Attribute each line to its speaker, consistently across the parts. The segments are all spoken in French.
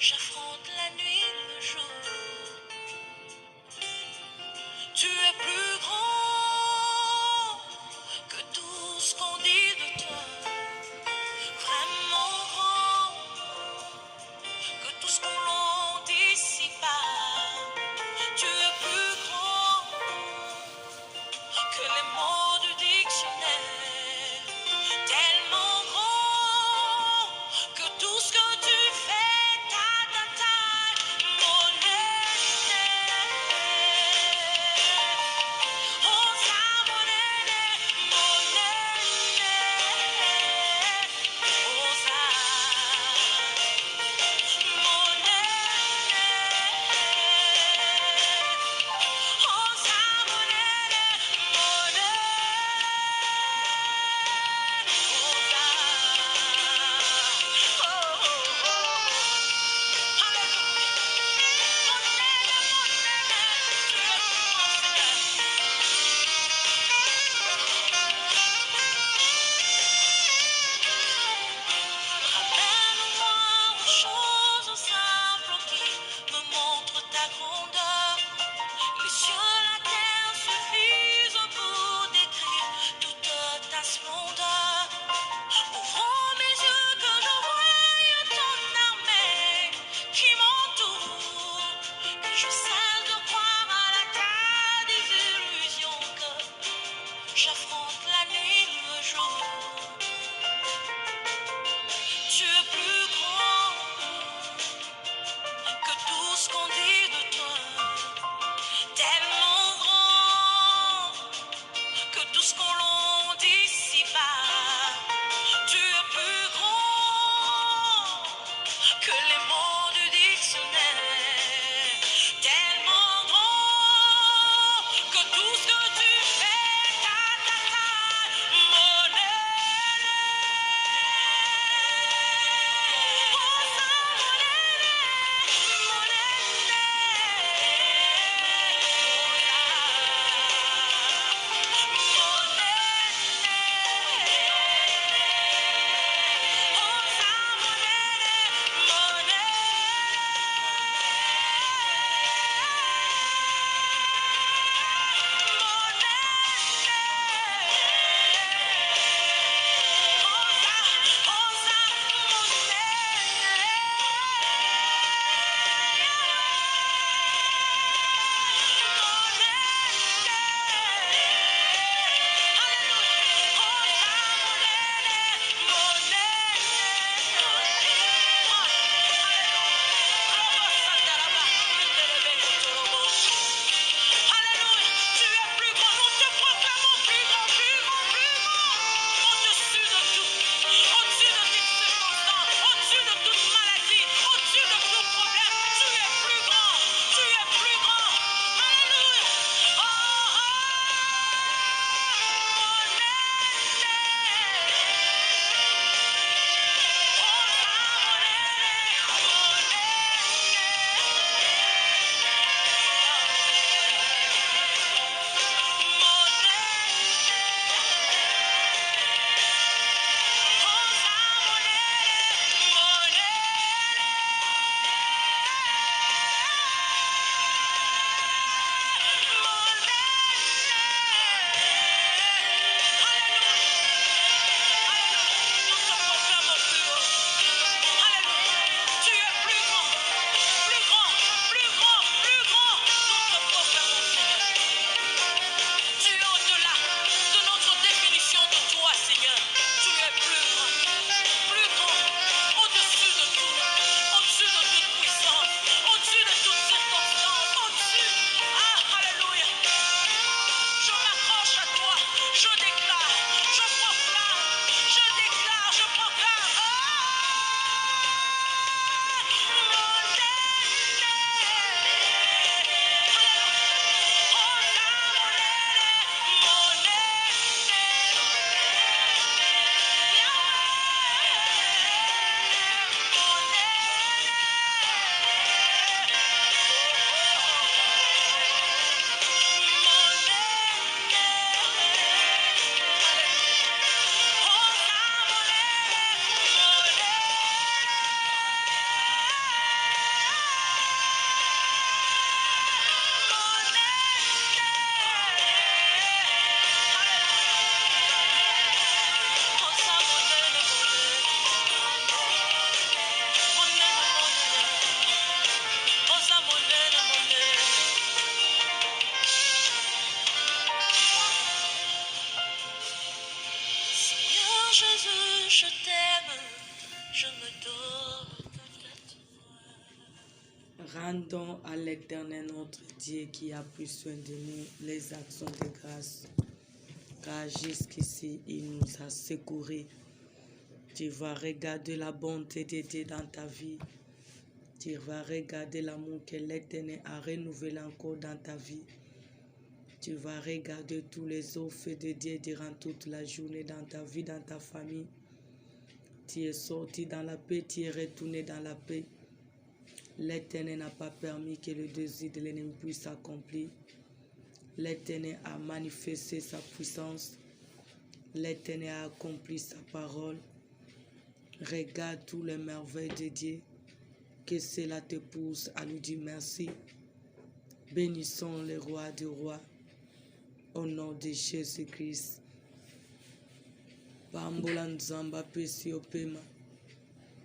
Speaker 1: J'affronte la nuit, le jour. Tu es plus grand que tout ce qu'on dit de toi. Vraiment grand que tout ce qu'on dit ici-bas. Tu es plus grand que les mots du dictionnaire. Tellement grand que tout ce que tu fais, ta ta
Speaker 2: Rendons à l'Éternel notre Dieu qui a pris soin de nous les actions de grâce, car jusqu'ici il nous a secourus. Tu vas regarder la bonté de Dieu dans ta vie. Tu vas regarder l'amour que l'Éternel a renouvelé encore dans ta vie. Tu vas regarder tous les offres de Dieu durant toute la journée dans ta vie, dans ta famille. Tu es sorti dans la paix, tu es retourné dans la paix. L'Éternel n'a pas permis que le désir de l'ennemi puisse s'accomplir. L'Éternel a manifesté sa puissance. L'Éternel a accompli sa parole. Regarde tous les merveilles de Dieu. Que cela te pousse à lui dire merci. Bénissons le roi des rois. Au nom de Jésus-Christ. Pambola nzamba pesi opema.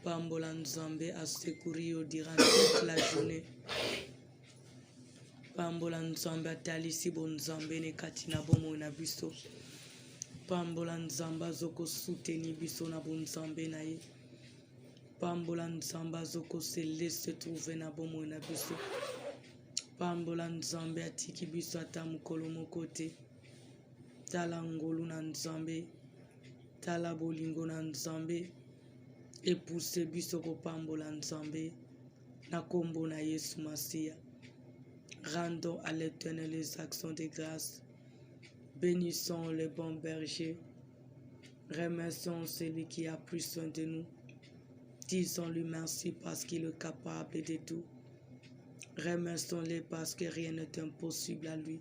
Speaker 2: Pambola nzambe a secouru durant toute la journée. Pambola nzambe atalisi bonzambe ne katina bomo na biso. Pambola nzamba zoko souteni biso na bonzambe na ye. Pambola nzamba zoko se laisse trouver na bomo na biso. Pambola nzambe atiki biso ata mokolo moko te. Tala ngolu na nzambe. Tala bolingo na nzambe. Epousse biso kopambola nzambe. Na kombo na Yesu Masia. Rendons à l'Éternel les actions de grâce. Bénissons le bon berger. Remercions celui qui a pris soin de nous. Disons-lui merci parce qu'il est capable de tout. Remercions-le parce que rien n'est impossible à lui.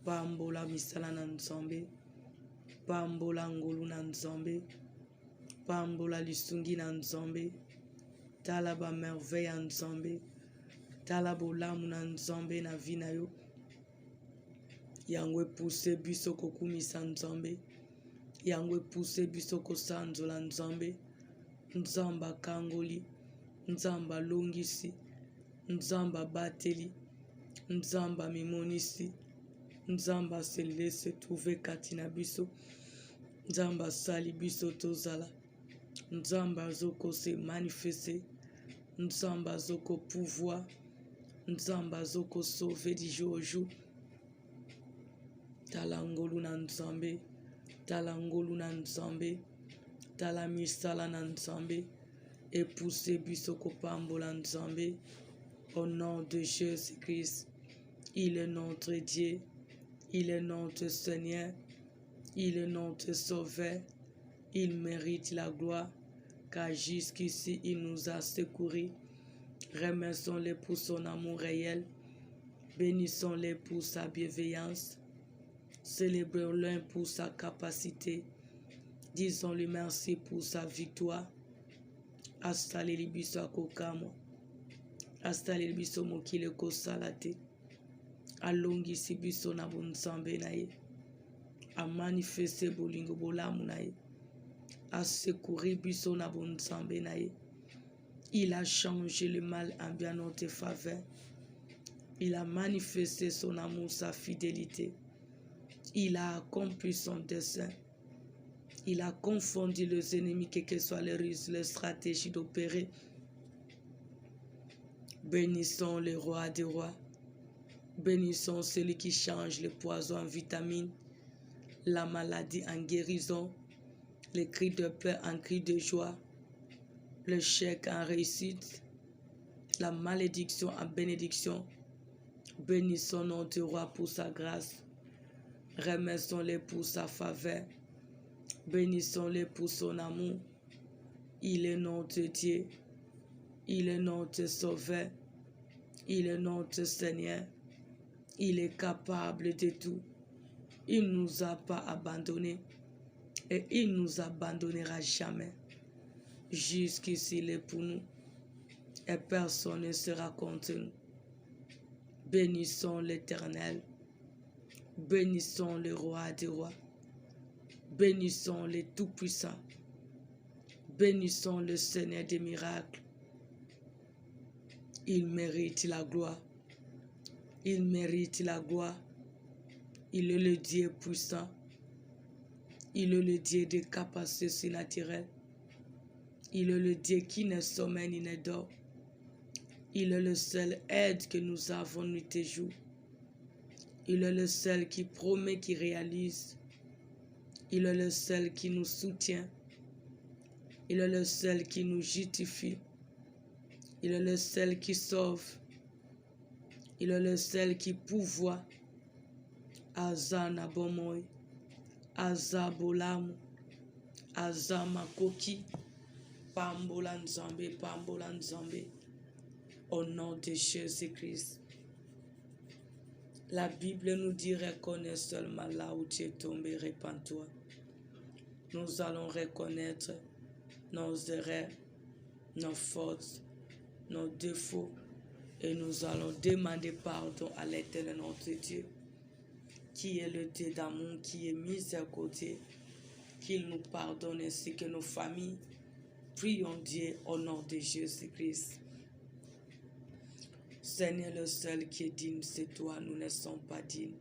Speaker 2: Pambola misala na nzambe. Pambola ngolu na nzambe. Pambola lisungi na nzambe. Tala ba merveille ya nzambe. Tala bolamu na nzambe na vi na yo. Yango epousse biso kokumisa nzambe. Yango epousse biso kosanzola nzambe. Nzamba akangoli. Nzamba alongisi. Nzamba abateli. Nzamba mimonisi. Nzamba se laisse trouver kati na biso. Nzamba asali biso tozala. Nzamba azoko se manifester. Nzamba azoko pouvoir. Nzamba azoko sauver du jour au jour. Tala ngolu na nzambe. Tala ngolu na nzambe. Tala misala na nzambe. Epousse biso kopambola nzambe. Au nom de Jésus-Christ. Il est notre Dieu. Il est notre Seigneur. Il est notre Sauveur. Il mérite la gloire. Car jusqu'ici, il nous a secourus. Remercions-le pour son amour réel. Bénissons-le pour sa bienveillance. Célébrons-le pour sa capacité. Disons-lui merci pour sa victoire. Astaleli biso akokamo. Astaleli biso mokili kosala te. Alongisi biso na bonzambe na ye. A manifesté bolingo bolamu na ye. A secouru biso na bonzambe na ye. Il a changé le mal en bien notre faveur. Il a manifesté son amour, sa fidélité. Il a accompli son dessein. Il a confondu les ennemis, quelles que soient les ruses, les stratégies d'opérer. Bénissons le roi des rois. Bénissons celui qui change le poison en vitamine, la maladie en guérison, les cris de peur en cris de joie, le chèque en réussite, la malédiction en bénédiction. Bénissons notre roi pour sa grâce. Remercions-le pour sa faveur. Bénissons-le pour son amour. Il est notre Dieu. Il est notre Sauveur. Il est notre Seigneur. Il est capable de tout. Il ne nous a pas abandonnés. Et il ne nous abandonnera jamais. Jusqu'ici, il est pour nous. Et personne ne sera contre nous. Bénissons l'Éternel. Bénissons le roi des rois. Bénissons le Tout-Puissant. Bénissons le Seigneur des miracles. Il mérite la gloire. Il mérite la gloire. Il est le Dieu puissant. Il est le Dieu des capacités surnaturelles. Il est le Dieu qui ne sommeille ni ne dort. Il est le seul aide que nous avons nuit et jour. Il est le seul qui promet, qui réalise. Il est le seul qui nous soutient. Il est le seul qui nous justifie. Il est le seul qui sauve. Il est le seul qui pourvoit. Azana bomoy. Azabolamu. Azamakoki. Pambola Nzambe, Pambola Nzambe. Au nom de Jésus-Christ. La Bible nous dit reconnais seulement là où tu es tombé, répands-toi. Nous allons reconnaître nos erreurs, nos fautes, nos défauts et nous allons demander pardon à l'Éternel notre Dieu qui est le Dieu d'amour, qui est mis à côté, qu'il nous pardonne ainsi que nos familles. Prions Dieu au nom de Jésus-Christ. Seigneur, le seul qui est digne, c'est toi, nous ne sommes pas dignes.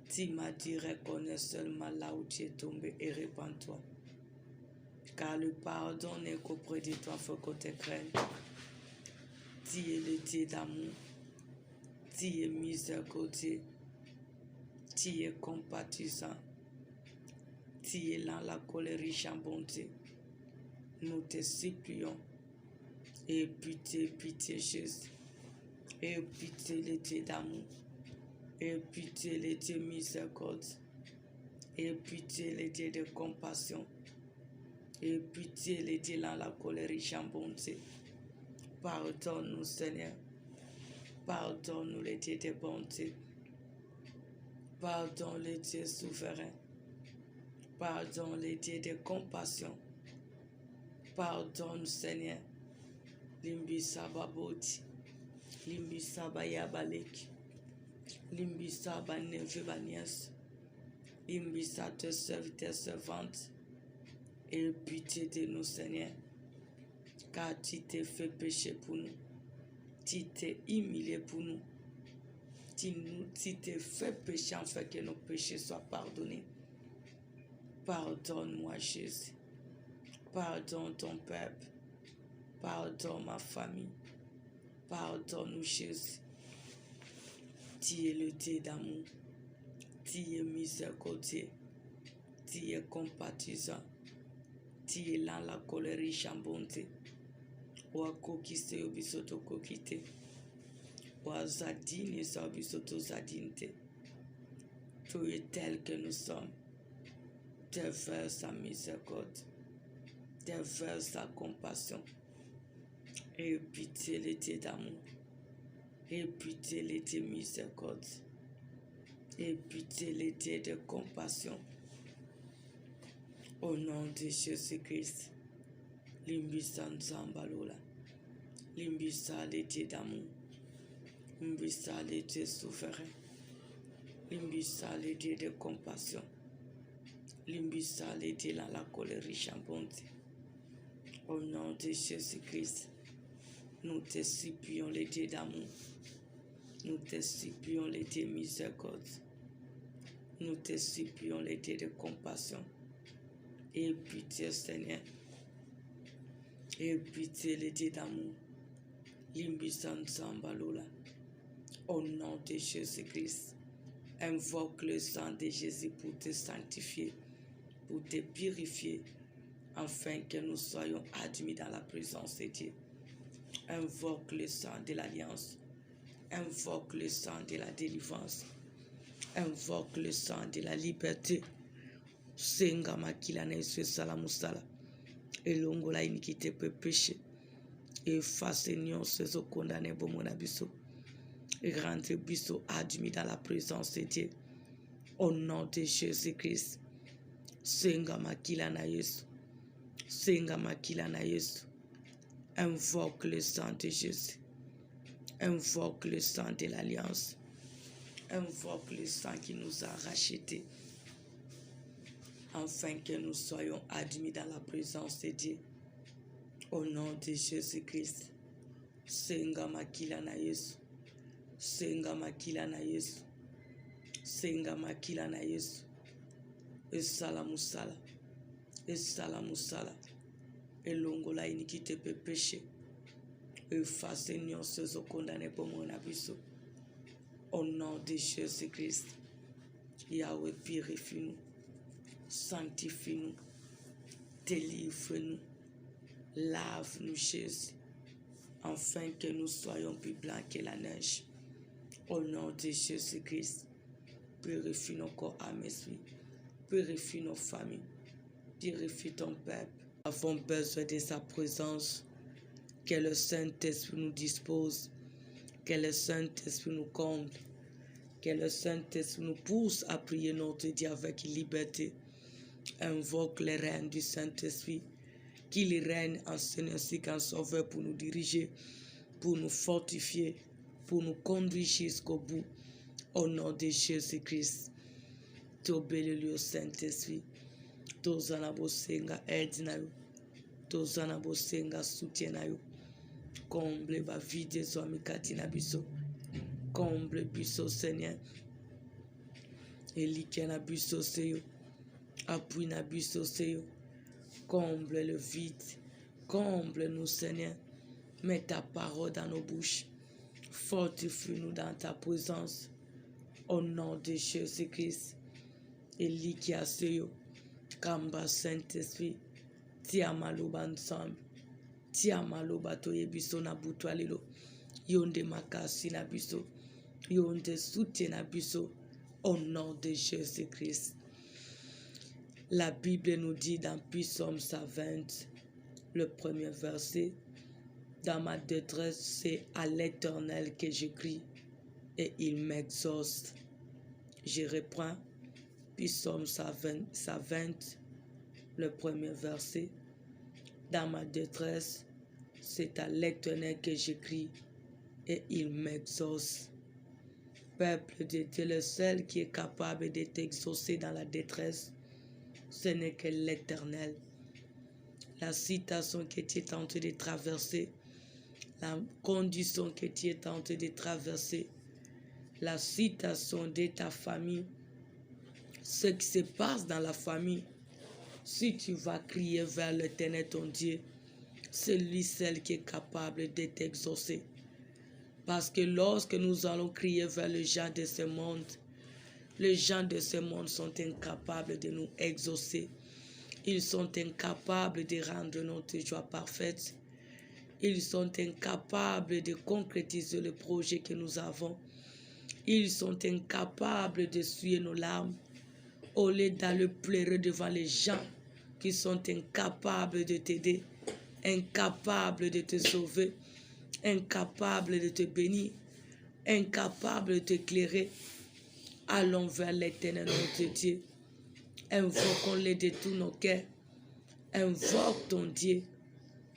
Speaker 2: Tu m'as dit, reconnais seulement là où tu es tombé et répands-toi. Car le pardon n'est qu'auprès de toi, il faut qu'on te craigne. Tu es le Dieu d'amour, tu es miséricordieux, tu es compatissant, tu es lent la colère riche en bonté. Nous te supplions, et pitié, pitié Jésus, et pitié le Dieu d'amour, et pitié le Dieu miséricorde, et pitié le Dieu de compassion, et pitié le Dieu lent la colère riche en bonté. Pardonne-nous Seigneur, pardonne-nous le Dieu de bonté, pardonne le Dieu souverain, pardonne le Dieu de compassion, pardonne Seigneur, limbisa baboti, limbisa bayabalek, limbisa baneve banias, limbisa te serviteur servante, et pitié de nous Seigneur, car tu t'es fait pécher pour nous, tu t'es humilié pour nous, tu t'es fait pécher afin que nos péchés soient pardonnés. Pardonne-moi Jésus, pardonne ton peuple, pardonne ma famille, pardonne-nous Jésus. Tu es le Dieu d'amour, tu es miséricordieux, tu es compatissant, tu es lent la colère riche en bonté. Wakokise obisoto kokite, wazadine sa obisoto zadinte. Tu es tel que nous sommes, déverse sa miséricorde, déverse sa compassion, et pitié le Dieu d'amour, et pitié le Dieu miséricorde, et pitié le Dieu de compassion. Au nom de Jésus-Christ, limbisa Nzambalola, limbisa le Dieu d'amour, limbisa le Dieu souverain, limbisa le Dieu de compassion, limbisa le Dieu dans la colère riche en bonté. Au nom de Jésus-Christ, nous te supplions le Dieu d'amour, nous te supplions le Dieu miséricorde, nous te supplions le Dieu de compassion, et pitié Seigneur, et pitié le Dieu d'amour, limbisa Nzambalola. Au nom de Jésus-Christ, invoque le sang de Jésus pour te sanctifier, pour te purifier, afin que nous soyons admis dans la présence de Dieu. Invoque le sang de l'alliance, invoque le sang de la délivrance, invoque le sang de la liberté. Senga makila na Yesu salamusala, elongola iniquité peut pécher, efface nyonso ezokondane bomo na biso, et rendre biso admis dans la présence de Dieu. Au nom de Jésus-Christ, senga makila na Yesu, senga makila na Yesu. Invoque le sang de Jésus, invoque le sang de l'alliance, invoque le sang qui nous a rachetés, afin que nous soyons admis dans la présence de Dieu. Au nom de Jésus-Christ, senga makila na Yesu, senga makila na Yesu, senga makila na Yesu. Esalamusala, esalamusala, elongola iniquité peut pécher. Efface nous ceux condamnés pour mon abisso. Au nom de Jésus-Christ, Yahweh, purifie-nous, sanctifie-nous, délivre-nous, lave-nous, Jésus, afin que nous soyons plus blancs que la neige. Au nom de Jésus-Christ, purifie nos corps, âme, esprit, purifie nos familles, purifie ton peuple. Nous avons besoin de sa présence, que le Saint-Esprit nous dispose, que le Saint-Esprit nous comble, que le Saint-Esprit nous pousse à prier notre Dieu avec liberté. Invoque les règnes du Saint-Esprit, qu'il règne en Seigneur ainsi qu'en Sauveur pour nous diriger, pour nous fortifier, pour nous conduire jusqu'au bout. Au nom de Jésus-Christ, t'obéis au Saint-Esprit. Tozana bosenga aide na yo, tozana bosenga soutien na yo. Comble ba vide zomi kati na biso, comble biso Seigneur. Elike na biso seyo, appui na biso seyo. Comble le vide, comble nous Seigneur. Mets ta parole dans nos bouches, fortifie-nous dans ta présence. Au nom de Jésus-Christ, Elike a seyo. Kamba Saint-Esprit, tia maloba ensemble, tia maloba toye biso na butu alelo, yonde makasi na biso, yonde soutien na biso, au nom de Jésus-Christ. La Bible nous dit dans Psaume 120, le premier verset, dans ma détresse, c'est à l'Éternel que je crie et il m'exauce. Je reprends. Psaume 120, le premier verset. Dans ma détresse, c'est à l'Éternel que j'écris et il m'exauce. Peuple de Dieu, le seul qui est capable de t'exaucer dans la détresse, ce n'est que l'Éternel. La situation que tu es en train de traverser, la condition que tu es en train de traverser, la situation de ta famille, ce qui se passe dans la famille, si tu vas crier vers l'Éternel ton Dieu, c'est lui seul qui est capable de t'exaucer. Parce que lorsque nous allons crier vers les gens de ce monde, les gens de ce monde sont incapables de nous exaucer. Ils sont incapables de rendre notre joie parfaite. Ils sont incapables de concrétiser le projet que nous avons. Ils sont incapables de suer nos larmes. Au lieu d'aller pleurer devant les gens qui sont incapables de t'aider, incapables de te sauver, incapables de te bénir, incapables de t'éclairer, allons vers l'Éternel notre Dieu. Invoquons-le de tous nos cœurs. Invoque ton Dieu.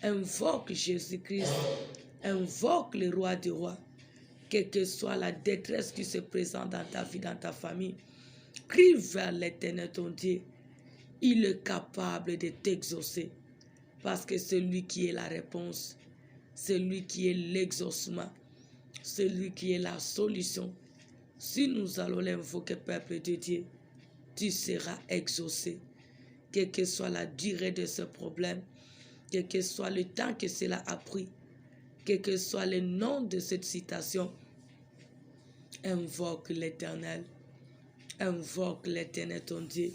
Speaker 2: Invoque Jésus-Christ. Invoque le roi des rois. Quelle que soit la détresse qui se présente dans ta vie, dans ta famille, crie vers l'Éternel ton Dieu. Il est capable de t'exaucer. Parce que c'est lui qui est la réponse. C'est lui qui est l'exaucement. C'est lui qui est la solution. Si nous allons l'invoquer, peuple de Dieu, tu seras exaucé. Quelle que soit la durée de ce problème, quel que soit le temps que cela a pris, quel que soit le nom de cette citation, invoque l'Éternel. Invoque l'Éternel ton Dieu.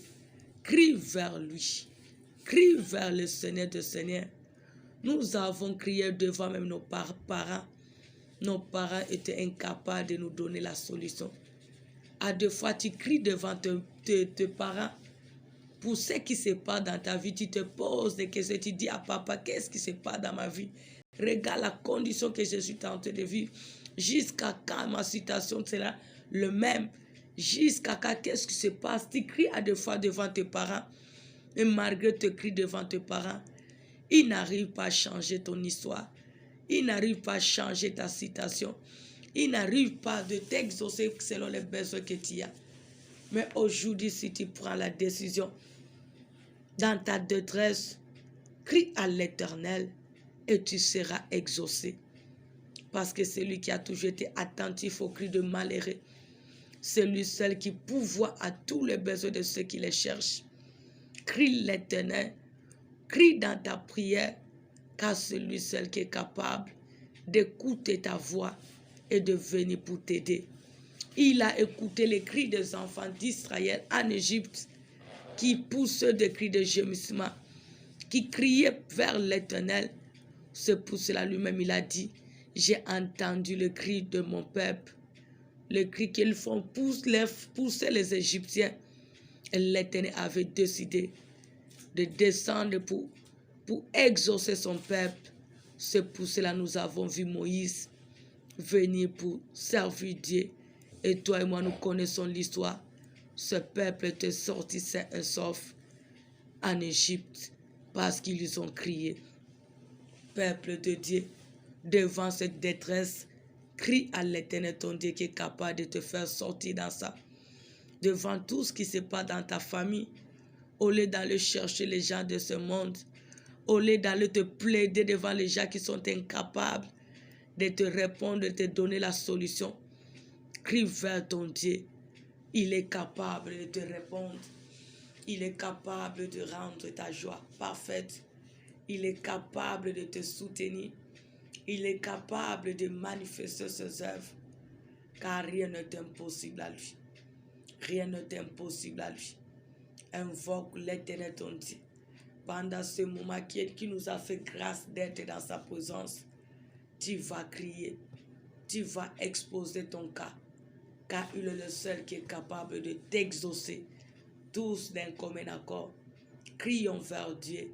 Speaker 2: Crie vers lui. Crie vers le Seigneur de Seigneur. Nous avons crié devant même nos parents. Nos parents étaient incapables de nous donner la solution. À deux fois, tu cries devant tes parents. Pour ce qui se passe dans ta vie, tu te poses des questions. Tu dis à papa, qu'est-ce qui se passe dans ma vie? Regarde la condition que je suis en train de vivre. Jusqu'à quand ma situation sera le même? Jusqu'à quand, qu'est-ce qui se passe? Tu cries à deux fois devant tes parents. Et malgré tes cris devant tes parents, ils n'arrivent pas à changer ton histoire. Ils n'arrivent pas à changer ta situation. Ils n'arrivent pas à t'exaucer selon les besoins que tu as. Mais aujourd'hui, si tu prends la décision, dans ta détresse, crie à l'Éternel et tu seras exaucé. Parce que c'est lui qui a toujours été attentif aux cris de malheureux. C'est lui seul qui pourvoit à tous les besoins de ceux qui les cherchent. Crie l'Éternel, crie dans ta prière, car c'est lui seul qui est capable d'écouter ta voix et de venir pour t'aider. Il a écouté les cris des enfants d'Israël en Égypte qui poussaient des cris de gémissement, qui criaient vers l'Éternel. C'est pour cela lui-même il a dit, j'ai entendu le cri de mon peuple, le cri qu'ils font pousser les Égyptiens. Et l'Éternel avait décidé de descendre pour exaucer son peuple. C'est pour cela nous avons vu Moïse venir pour servir Dieu. Et toi et moi, nous connaissons l'histoire. Ce peuple était sorti sain et sauf en Égypte parce qu'ils ont crié. Peuple de Dieu, devant cette détresse, crie à l'Éternel ton Dieu qui est capable de te faire sortir dans ça. Devant tout ce qui se passe dans ta famille, au lieu d'aller chercher les gens de ce monde, au lieu d'aller te plaider devant les gens qui sont incapables de te répondre, de te donner la solution, crie vers ton Dieu. Il est capable de te répondre. Il est capable de rendre ta joie parfaite. Il est capable de te soutenir. Il est capable de manifester ses œuvres. Car rien n'est impossible à lui. Rien n'est impossible à lui. Invoque l'Éternel ton Dieu. Pendant ce moment qui nous a fait grâce d'être dans sa présence, tu vas crier. Tu vas exposer ton cas. Car il est le seul qui est capable de t'exaucer. Tous d'un commun accord. Crions vers Dieu.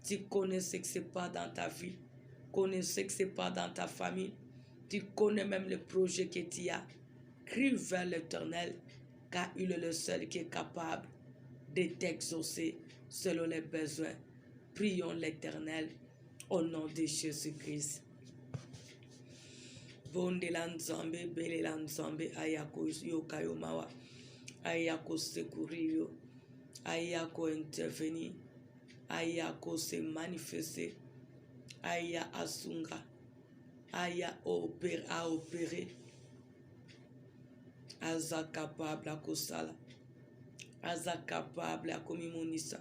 Speaker 2: Tu connais ce que c'est pas dans ta vie. Tu connais ce que c'est pas dans ta famille. Tu connais même le projet que tu as. Crie vers l'Éternel. Car il est le seul qui est capable de t'exaucer selon les besoins. Prions l'Éternel au nom de Jésus-Christ. Bonde lanzambe, bele lanzambe, ayako yokayo mawa, ayako secourir, ayako intervenir, ayako se manifester, aya asunga, aya opérer, aza capable à kosala, aza capable à komimonisa,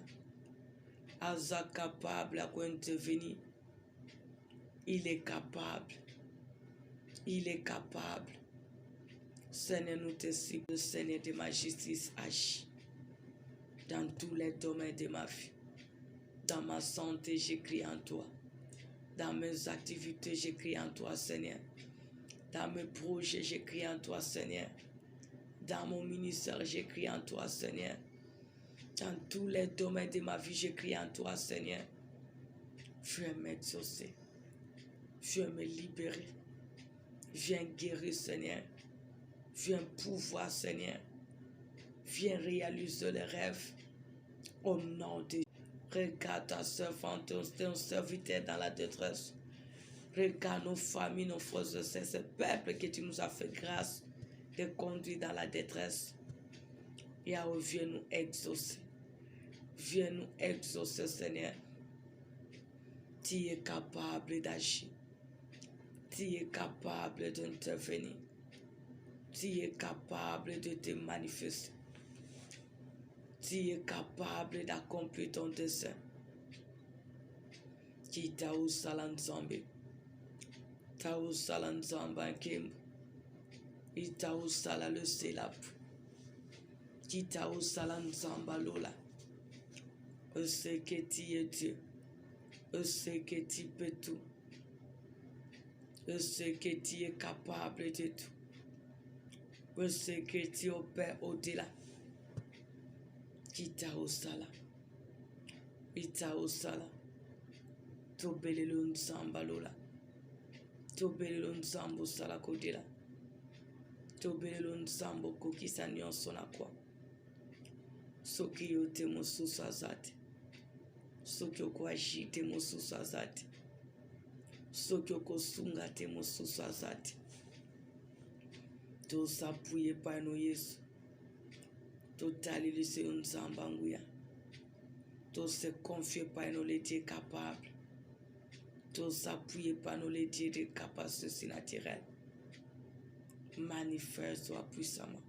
Speaker 2: aza capable à intervenir. Il est capable. Il est capable. Seigneur, nous te supplions, le Seigneur de ma justice agit dans tous les domaines de ma vie. Dans ma santé, j'écris en toi. Dans mes activités, j'écris en toi, Seigneur. Dans mes projets, j'écris en toi, Seigneur. Dans mon ministère, j'écris en toi, Seigneur. Dans tous les domaines de ma vie, j'écris en toi, Seigneur. Viens m'exaucer. Viens me libérer. Viens guérir, Seigneur. Viens pouvoir, Seigneur. Viens réaliser les rêves. Au nom de Dieu. Regarde ta servante, ton serviteur dans la détresse. Regarde nos familles, nos frères et sœurs, ce peuple que tu nous as fait grâce de conduire dans la détresse. Yahweh, viens nous exaucer. Viens nous exaucer, Seigneur. Tu es capable d'agir. Tu es capable d'intervenir. Tu es capable de te manifester. Tu es capable d'accomplir ton dessein. Qui t'a ou salan zambe. T'a ou salan zamba kem. Il t'a ou sala le selap. Qui t'a ou salan zamba lola. Je sais que tu es Dieu. Je sais que tu peux tout. Je sais que tu es capable de tout. Je sais que tu opères au-delà. Kita osala. Ita osala. Tobelelo nzamba lola. Tobelelo nzambo sala kodela. Tobelelo nzambo kokisa nyonso na kwa. Soki yo te mosusu azate. Soki okwaji te mosusu azate. Soki okosunga te mosusu azate. Tosapuye pano Yesu. Totalilise nzamba nguya. Se confier par nous les dieux capables. S'appuyer par nous les dieux de capacité naturelle. Manifeste-toi puissamment.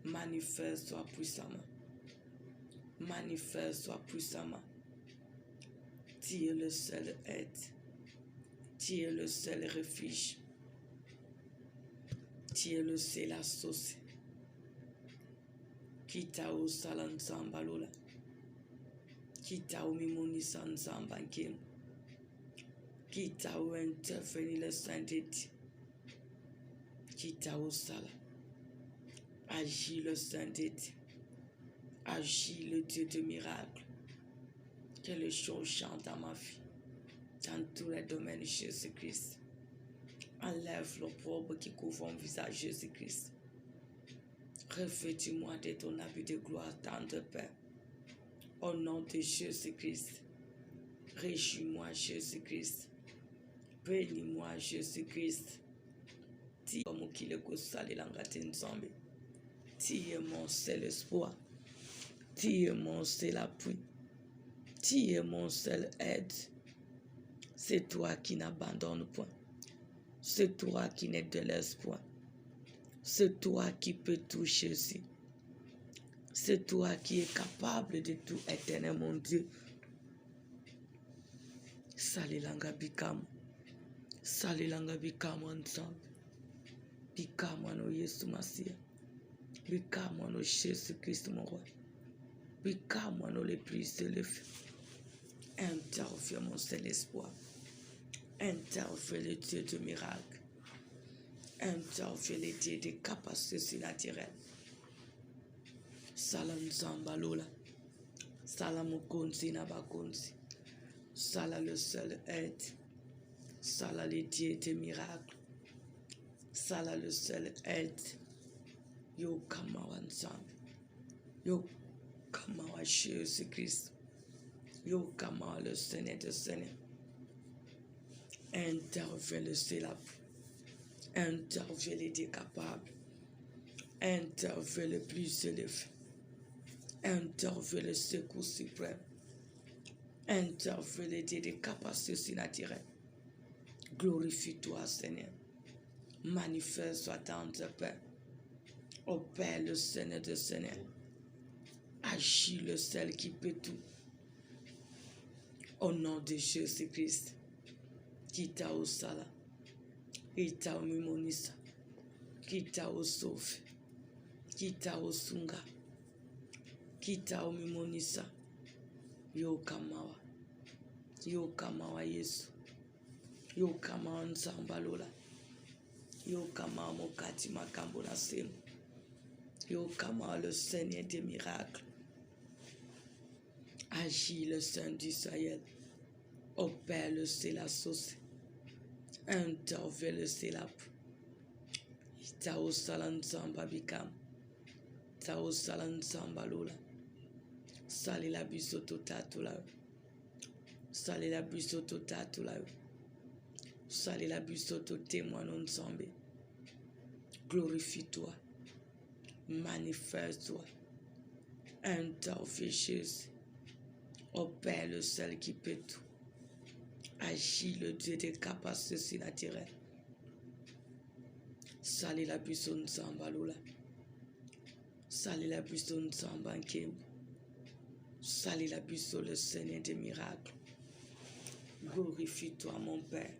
Speaker 2: Manifeste-toi puissamment. Manifeste-toi puissamment. Tu es le seul aide. Tu es le seul refuge. Tu es le seul associé. Kita o salan sambalola. Kita o mimoni san sambankim. Kita o intervenir le Saint-Esprit. Kita o sala. Agis le Saint-Esprit. Agis le Dieu de miracle. Que les choses chantent dans ma vie. Dans tous les domaines, Jésus-Christ. Enlève l'opprobre qui couvre mon visage, Jésus-Christ. Revêtis-moi de ton habit de gloire dans de paix. Au nom de Jésus-Christ. Réjouis-moi, Jésus-Christ. Bénis-moi, Jésus-Christ. Tu es mon seul espoir. Tu es mon seul appui. Tu es mon seul aide. C'est toi qui n'abandonne point. C'est toi qui n'es de l'espoir. C'est toi qui peux tout, Jésus. C'est toi qui es capable de tout, éternel mon Dieu. Salilanga bikam. Salilanga bikam ensemble. Bikam en Jésus Massia. Bikam en Jésus-Christ mon roi. Bikam en le plus élevé. Interviens mon seul espoir. Interviens le Dieu de miracle. Interviens le Dieu de capacités surnaturelles. Salam Zambalola. Salam Okonzi Nabakonzi. Salam le seul aide. Salam le Dieu de miracle. Salam le seul aide. Yo Kamawa ensemble. Yo Kamawa Jésus-Christ. Yo Kamawa le Seigneur de Seigneur. Interviens le syllabe. Interviens les décapables. Interviens le plus élevé. Interviens le secours suprême. Interviens les dieux des capacités surnaturelles. Glorifie-toi, Seigneur. Manifeste-toi dans ta paix. Ô Père, le Seigneur de Seigneur. Agis le seul qui peut tout. Au nom de Jésus-Christ. Kita o sala. Kita o mimonisa. Kita o sauve. Kita o sunga. Kita o mimonisa. Yo kamawa. Yo kamawa Yesu. Yo kamawa nsambalola. Yo kamawa mokati makambo na semu. Yo kamawa le Seigneur des miracles. Agis le Saint d'Israël. Opère le seul associé. Interviens le seul appui. Tao salan samba bikam. Tao salan samba lola. Sali la bisoto tatula. Sali la bisoto tatula. Sali la bisoto témoin non sambe. Glorifie-toi. Manifeste-toi. Interviens Jésus. Opère le seul qui peut tout. Agis le Dieu des capacités surnaturelles. Sali la buisson sambalola. Sali la buisson sambankem. Sali la buisson le Seigneur des miracles. Glorifie-toi mon Père.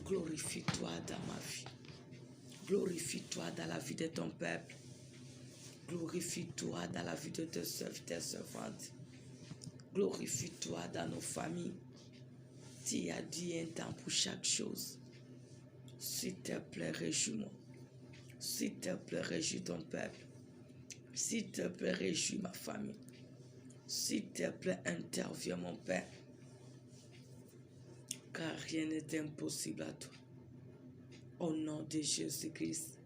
Speaker 2: Glorifie-toi dans ma vie. Glorifie-toi dans la vie de ton peuple. Glorifie-toi dans la vie de tes servantes. Glorifie-toi dans nos familles. Tu as dit un temps pour chaque chose. S'il te plaît, réjouis-moi. S'il te plaît, réjouis ton peuple. S'il te plaît, réjouis ma famille. S'il te plaît, interviens mon Père. Car rien n'est impossible à toi. Au nom de Jésus-Christ.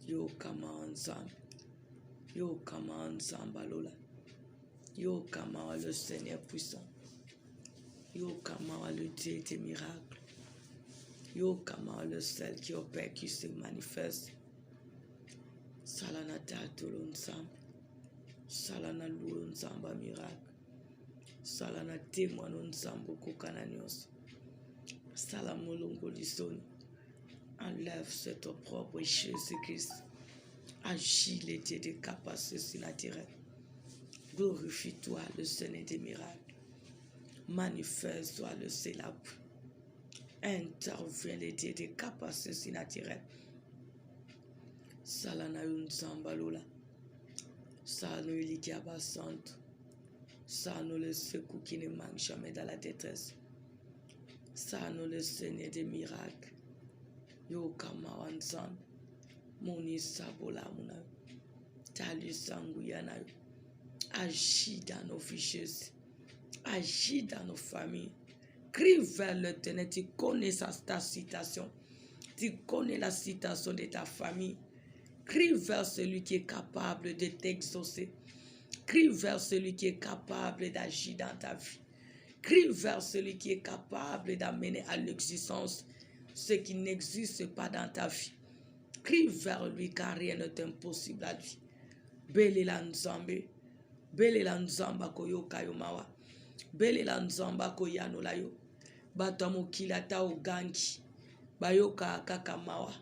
Speaker 2: Yo kama ensemble. Yo kama ensemble alola. Yo kama le Seigneur puissant. Yo kama le Dieu des miracles. Yo kama le seul qui opère, qui se manifeste. Salana tatolo ensemble. Salana loulou ensemble miracle. Salana témoin ensemble kokananios. Salamolongo lisoni. Enlève cet opprobre Jésus-Christ. Agis les dieux des capacités surnaturelles. Glorifie-toi le Seigneur des miracles. Manifeste-toi le seul appui. Intervient les dieux de capacités naturelles. Salana yun sambalola. Sano ilikiaba santo. Sano le secours qui ne manque jamais dans la détresse. Sano le Seigneur des miracles. Yo kamawan san. Moni sabola muna. Talu sanguyana. Agis dans nos fiches. Agis dans nos familles. Crie vers l'Éternel. Tu connais ta citation. Tu connais la citation de ta famille. Crie vers celui qui est capable de t'exaucer. Crie vers celui qui est capable d'agir dans ta vie. Crie vers celui qui est capable d'amener à l'existence ce qui n'existe pas dans ta vie. Crie vers lui car rien n'est impossible à lui. Belela nzambe. Belela nzamba koyoka yo mawa. Belela nzamba koyanola yo. Bato mokila ta ogangi. Bayoka kaka mawa.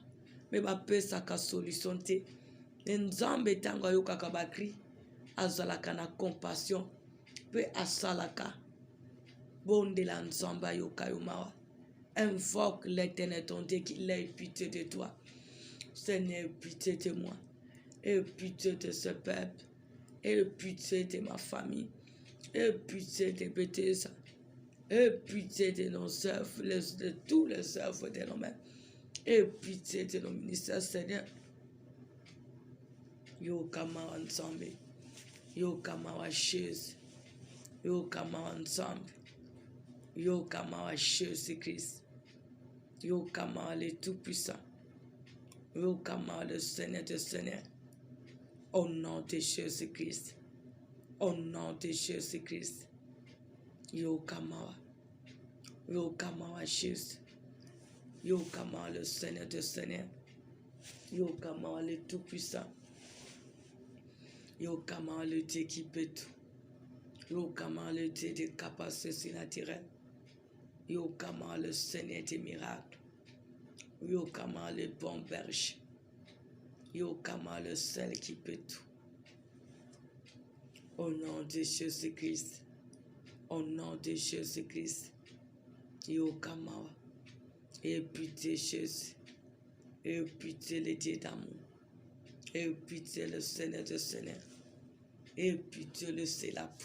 Speaker 2: Me bapesaka solution te. Nzambe tango ayokaka bakri. Azalaka na compassion. Pe asalaka. Bondela nzamba yoka yo mawa. Invoque l'Éternel ton Dieu qu'il ait pitié de toi. Seigneur, pitié de moi. Et pitié de ce peuple. Et pitié de ma famille. Et pitié de Bethesda. Et pitié de nos œuvres, de tous les œuvres de nos mains. Et pitié de nos ministères, Seigneur. Yo kama ensemble. Yo kama wa chaise. Yo kama ensemble. Yo kama wa chaise Christ. Yo kama le Tout-Puissant. Yo kama le Seigneur des Seigneurs. Au nom de Jésus-Christ. Au nom de Jésus-Christ. Yo kama wa chaise. Yo kama le Seigneur des Seigneurs. Yo kama le Tout-Puissant. Yo kama le Dieu qui peut tout. Yo kama le Dieu des capacités naturelles. Yo kama le Seigneur des miracles. Yo kama le bon berger. Yo kama le seul qui peut tout. Au nom de Jésus-Christ. Au nom de Jésus-Christ. Yo kama. Et pitié Jésus. Et pitié le Dieu d'amour. Et pitié le Seigneur de Seigneur. Et pitié le Sélap.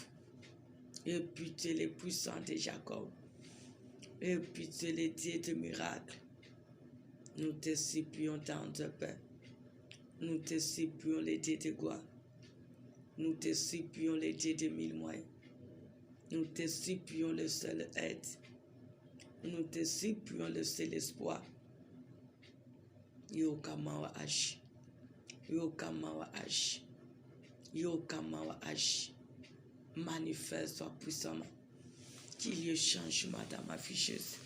Speaker 2: Et pitié les puissants de Jacob. Et pitié les dieux de miracles. Nous te supplions dans ta paix. Nous te supplions les dieux de gloire. Nous te supplions les dieux de mille moyens. Nous te supplions le seul aide. Nous te supplions le seul espoir. Yo kamawa ashi. Yo kamawa ashi. Yo kamawa ashi. Manifeste-toi puissamment. Qu'il y ait changement dans ma ficheuse.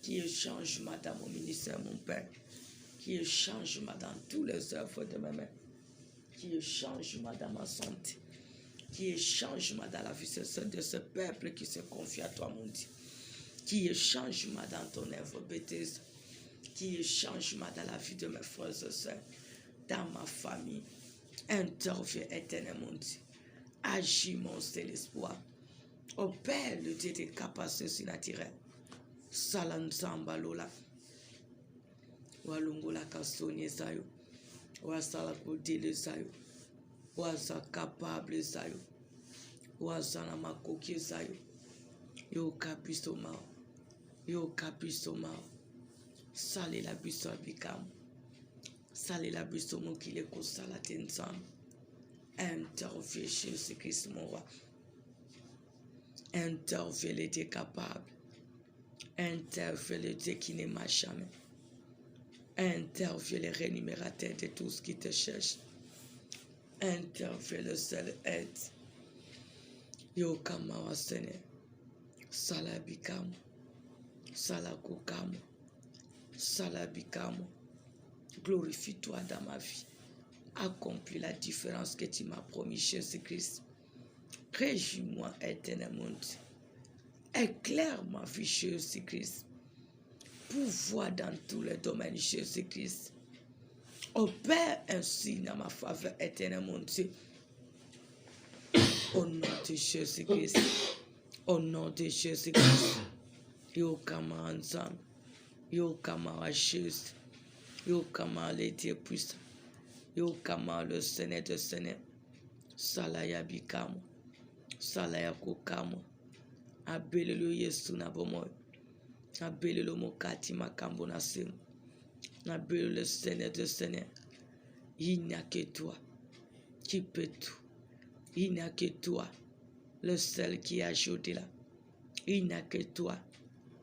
Speaker 2: Qu'il y ait changement dans mon ministère, mon Père. Qu'il y ait changement dans toutes les œuvres de mes mains. Qu'il y ait changement dans ma santé. Qu'il y ait changement dans la vie de ce peuple qui se confie à toi, mon Dieu. Qu'il y ait changement dans ton œuvre, Bethesda. Qu'il y ait changement dans la vie de mes frères et sœurs. Dans ma famille. Interviens éternel, mon Dieu. Agis, mon seul espoir. Au Père, le Dieu des capacités naturelles. Salam Zambalola. Walungola Kastonye Sayo. Wasala Kodile Sayo. Wasa capable Sayo. Wasana Makoki Sayo. Yo Kapisoma. Yo Kapisoma. Sale la biso abikam. Sale la biso mo qui le kosala tensam. Interviens Jésus-Christ mon roi. Interviens le Dieu capable. Interviens le Dieu qui ne marche jamais. Interviens le rémunérateur de tout ce qui te cherche. Interviens le seul aide. Yo kamawa Seigneur. Salabikam. Salakukam. Salabikam. Glorifie-toi dans ma vie. Accomplis la différence que tu m'as promis, Jésus-Christ. Réjouis-moi, éternel mon Dieu. Éclaire ma vie, Jésus-Christ. Pouvoir dans tous les domaines, Jésus-Christ. Opère ainsi dans ma faveur, éternel mon Dieu. Au nom de Jésus-Christ. Au nom de Jésus-Christ. Yo kama ensemble. Yo Kama juste. Yo Kama le Dieu puissant. Yo Kama le Seigneur de Seigneur. Salaya bikamo. Salaya kokamo. Abelelo Yesu na bomoy. Abelelo mokati makambo na simu. Abelelo le Seigneur de Seigneur. Il n'y a que toi qui peut tout. Il n'y a que toi, le seul qui a ajouté là. Il n'y a que toi,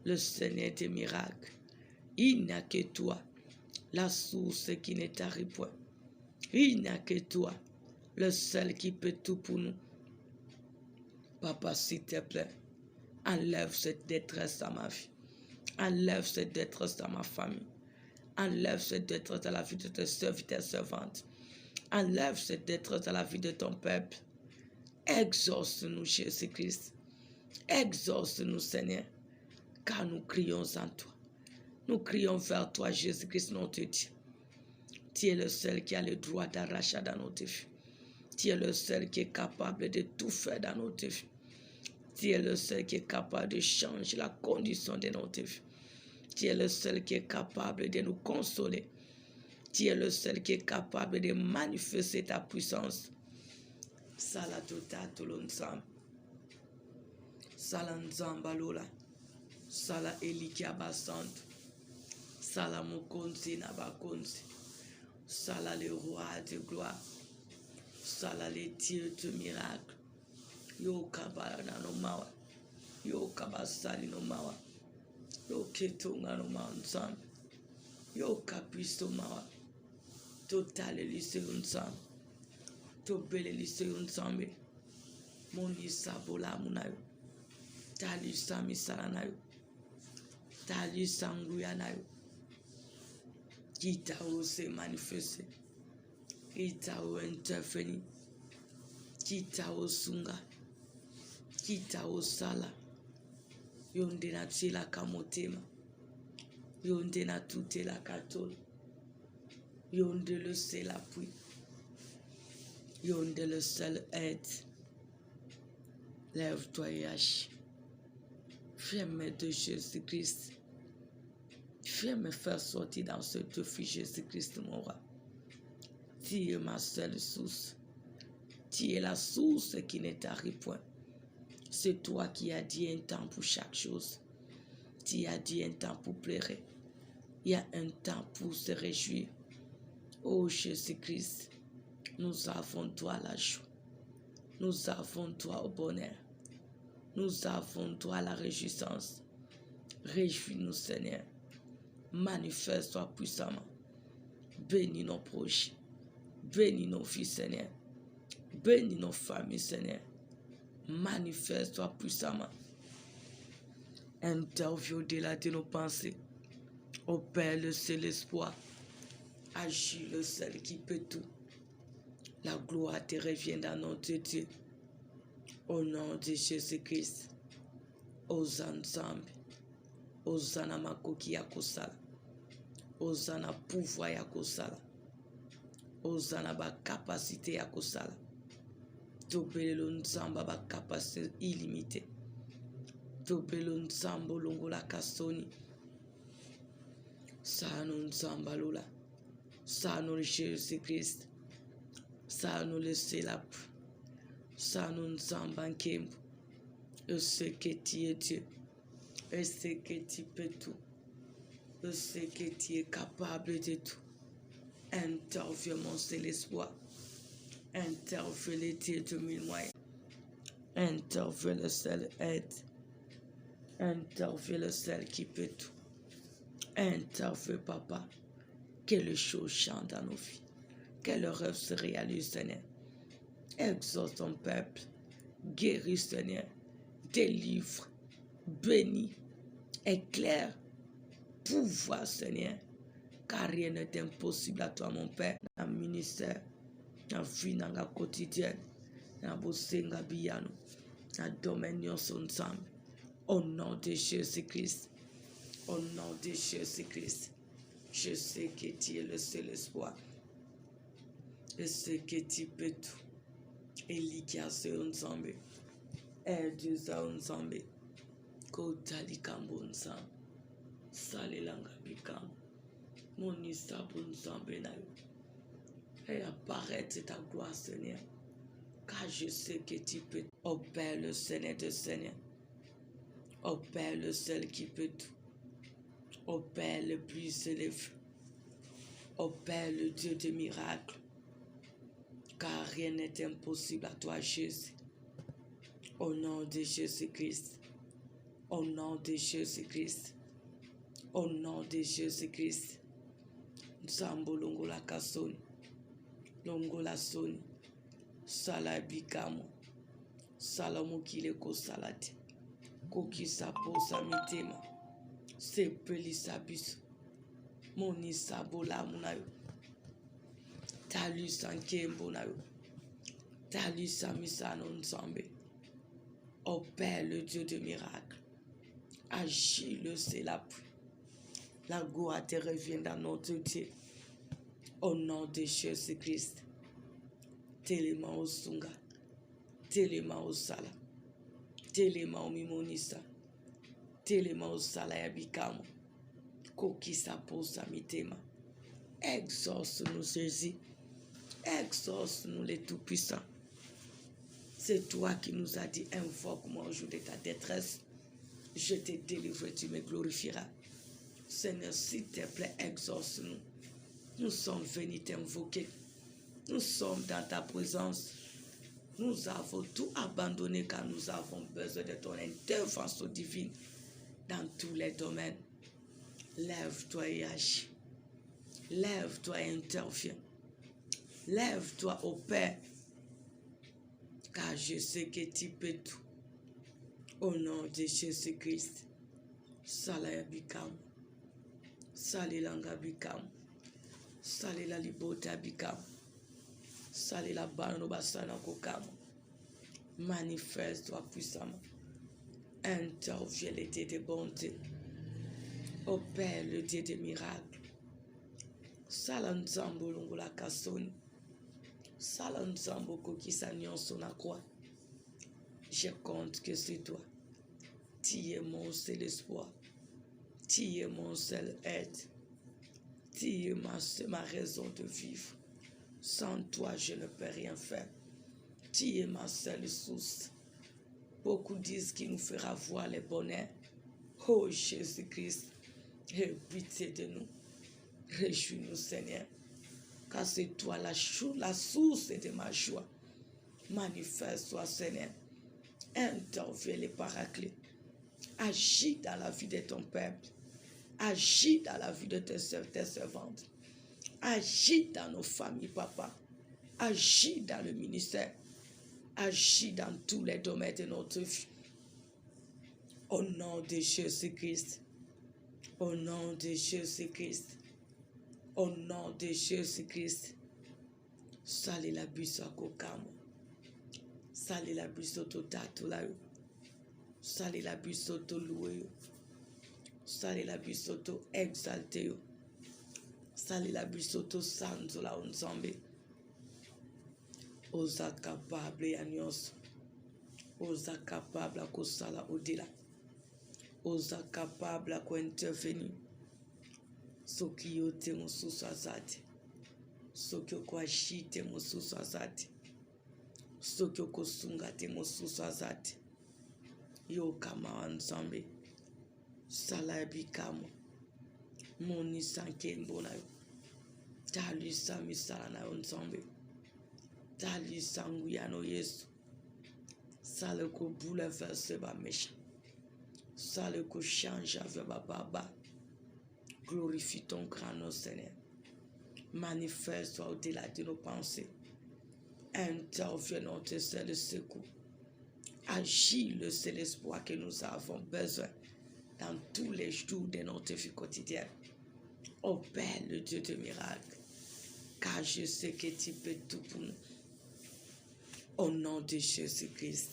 Speaker 2: le Seigneur des miracles. Il n'y a que toi, la source qui ne t'arrive point. Il n'y a que toi, le seul qui peut tout pour nous. Papa, s'il te plaît, enlève cette détresse dans ma vie. Enlève cette détresse dans ma famille. Enlève cette détresse dans la vie de tes serviteurs et tes servantes. Enlève cette détresse dans la vie de ton peuple. Exauce-nous, Jésus-Christ. Exauce-nous, Seigneur, car nous crions en toi. Nous crions vers toi, Jésus-Christ, notre Dieu. Tu es le seul qui a le droit d'arracher dans notre vie. Tu es le seul qui est capable de tout faire dans notre vie. Tu es le seul qui est capable de changer la condition de notre vie. Tu es le seul qui est capable de nous consoler. Tu es le seul qui est capable de manifester ta puissance. Sala tota tolonsam. Sala nzamba lola. Sala elikia basanto. Sala mokonzi na bakonzi. Sala le roi de gloire. Sala le Dieu de miracle. Yo kabara na no mawa. Yo kabasali no mawa. Yo ketonga no mawa nzambe. Yo kapisto mawa. Totale lise nzambe. Tobele lise nzambe. Moni sabola munayo. Tali sami sala nayo. Tali sanguya nayo. Kita se manifester. Kita intervenir. Kita sunga. Kita sala. Yonde na tila kamotema. Yonde na toute la katole. Yonde le seul appui. Yonde le seul aide. Lève-toi et agis. Viens de Jésus-Christ. Viens me faire sortir dans ce défi, Jésus-Christ, mon roi. Tu es ma seule source. Tu es la source qui ne t'arrive point. C'est toi qui as dit un temps pour chaque chose. Tu as dit un temps pour pleurer. Il y a un temps pour se réjouir. Oh Jésus-Christ, nous avons toi la joie. Nous avons toi au bonheur. Nous avons toi la réjouissance. Réjouis-nous, Seigneur. Manifeste-toi puissamment. Bénis nos projets. Bénis nos filles, Seigneur. Bénis nos familles, Seigneur. Manifeste-toi puissamment. Interview au-delà de nos pensées. Ô Père, le seul espoir. Agis, le seul qui peut tout. La gloire te revient dans notre Dieu. Au nom de Jésus-Christ. Hosanna Zambi. Hosanna makoki ya kosala. Hosanna pouvoir ya kosala. Hosanna ba capacité ya kosala. Tobelelo nzamba ba capacité illimitée. Tobelelo nzambo longola kasoni. Sano nzamba lola. Sano Jésus-Christ. Sano le selap. Sano nzamba nkembo. Je sais que tu es Dieu. Je sais que tu peux tout. Je sais que tu es capable de tout. Interviens mon seul espoir. Interviens le Dieu de mille moyens. Interviens le seul aide. Interviens le seul qui peut tout. Interviens, Papa. Que les choses chantent dans nos vies. Que le rêve se réalise, Seigneur. Exauce ton peuple. Guéris, Seigneur. Délivre. Bénis. Éclaire. Pouvoir, Seigneur. Car rien n'est impossible à toi, mon Père. Dans le ministère, dans la vie, dans la quotidienne, dans la bosenga biyano, dans le domaine ensemble. Au nom de Jésus-Christ. Au nom de Jésus-Christ. Je sais que tu es le seul espoir. Je sais que tu peux tout. Elikia se ensemble. Dieu ensemble. Kotali kambo ensemble. Salilanga bikam. Monisa bunzambe na yo. Et apparaître ta gloire, Seigneur. Car je sais que tu peux. Ô Père, le Seigneur de Seigneur. Ô Père, le seul qui peut tout. Ô Père, le plus élevé. Ô Père, le Dieu des miracles. Car rien n'est impossible à toi, Jésus. Au nom de Jésus-Christ. Au nom de Jésus-Christ. Au nom de Jésus-Christ. Nzambo longola kasoni. Longola soni. Sala bikamo. Sala mokile ko salati. Koki sapo sa mitema. Sepeli sabiso. Moni sabola munayo. Talu sankembo nayo. Talu samisano nzambe. Ô Père, le Dieu de miracles. Agis, le c'est la pluie. La gloire te revient dans notre Dieu. Au nom de Jésus-Christ. Telema au sunga. Telema au sala. Telema au mimonisa. Telema au sala ya bikamo. Koki sapo sa mitema. Exauce-nous, Jésus. Exauce-nous, les tout-puissants. C'est toi qui nous as dit, invoque-moi au jour de ta détresse. Je te délivrerai, tu me glorifieras. Seigneur, s'il te plaît, exauce-nous. Nous sommes venus t'invoquer. Nous sommes dans ta présence. Nous avons tout abandonné car nous avons besoin de ton intervention divine dans tous les domaines. Lève-toi et agis. Lève-toi et interviens. Lève-toi, ô Père, car je sais que tu peux tout. Au nom de Jésus-Christ. Salaya bikam. Salilanga bikam. Salila libota bikam. Salila bano basana kokam. Manifeste-toi puissamment. Interviens le Dieu de bonté. Ô Père, le Dieu des miracles. Salanzambo longola kasoni. Salanzambo kokisa nyonso na croix. Je compte que c'est toi. Tu es mon seul espoir. Tu es mon seul aide. Tu es ma raison de vivre. Sans toi, je ne peux rien faire. Tu es ma seule source. Beaucoup disent qu'il nous fera voir les bonheurs. Oh Jésus-Christ, aie pitié de nous. Réjouis-nous, Seigneur, car c'est toi la source de ma joie. Manifeste-toi, Seigneur. Interviens les paraclés. Agis dans la vie de ton peuple. Agis dans la vie de tes servantes. Agis dans nos familles, papa. Agis dans le ministère. Agis dans tous les domaines de notre vie. Au nom de Jésus-Christ. Au nom de Jésus-Christ. Au nom de Jésus-Christ. Sali la biso kokamo. Sali la biso to tatulayo. Sali la biso to loué. Sali la biso to exalté. Sali la biso to sanzola onzambe. Oza capable ya nyonso. Oza capable à kosala au-delà. Oza capable à intervenir. Soki yo te mosusu azate. Soki okwashi te mosusu azate. Soki okosunga te mosusu azate. Yo kama wa nzambe. Sala ya bikamo. Monisa nkembo na yo. Talisa misala na yo nzambe. Talisa nguyano Yesu. Sale ko bouleverse ba méchant. Sale ko change avec ba baba. Glorifie ton grand nom, Seigneur. Manifeste-toi au-delà de nos pensées. Interviens notre seul secours. Agis le seul espoir que nous avons besoin dans tous les jours de notre vie quotidienne. Ô Père, le Dieu de miracles, car je sais que tu peux tout pour nous. Au nom de Jésus-Christ.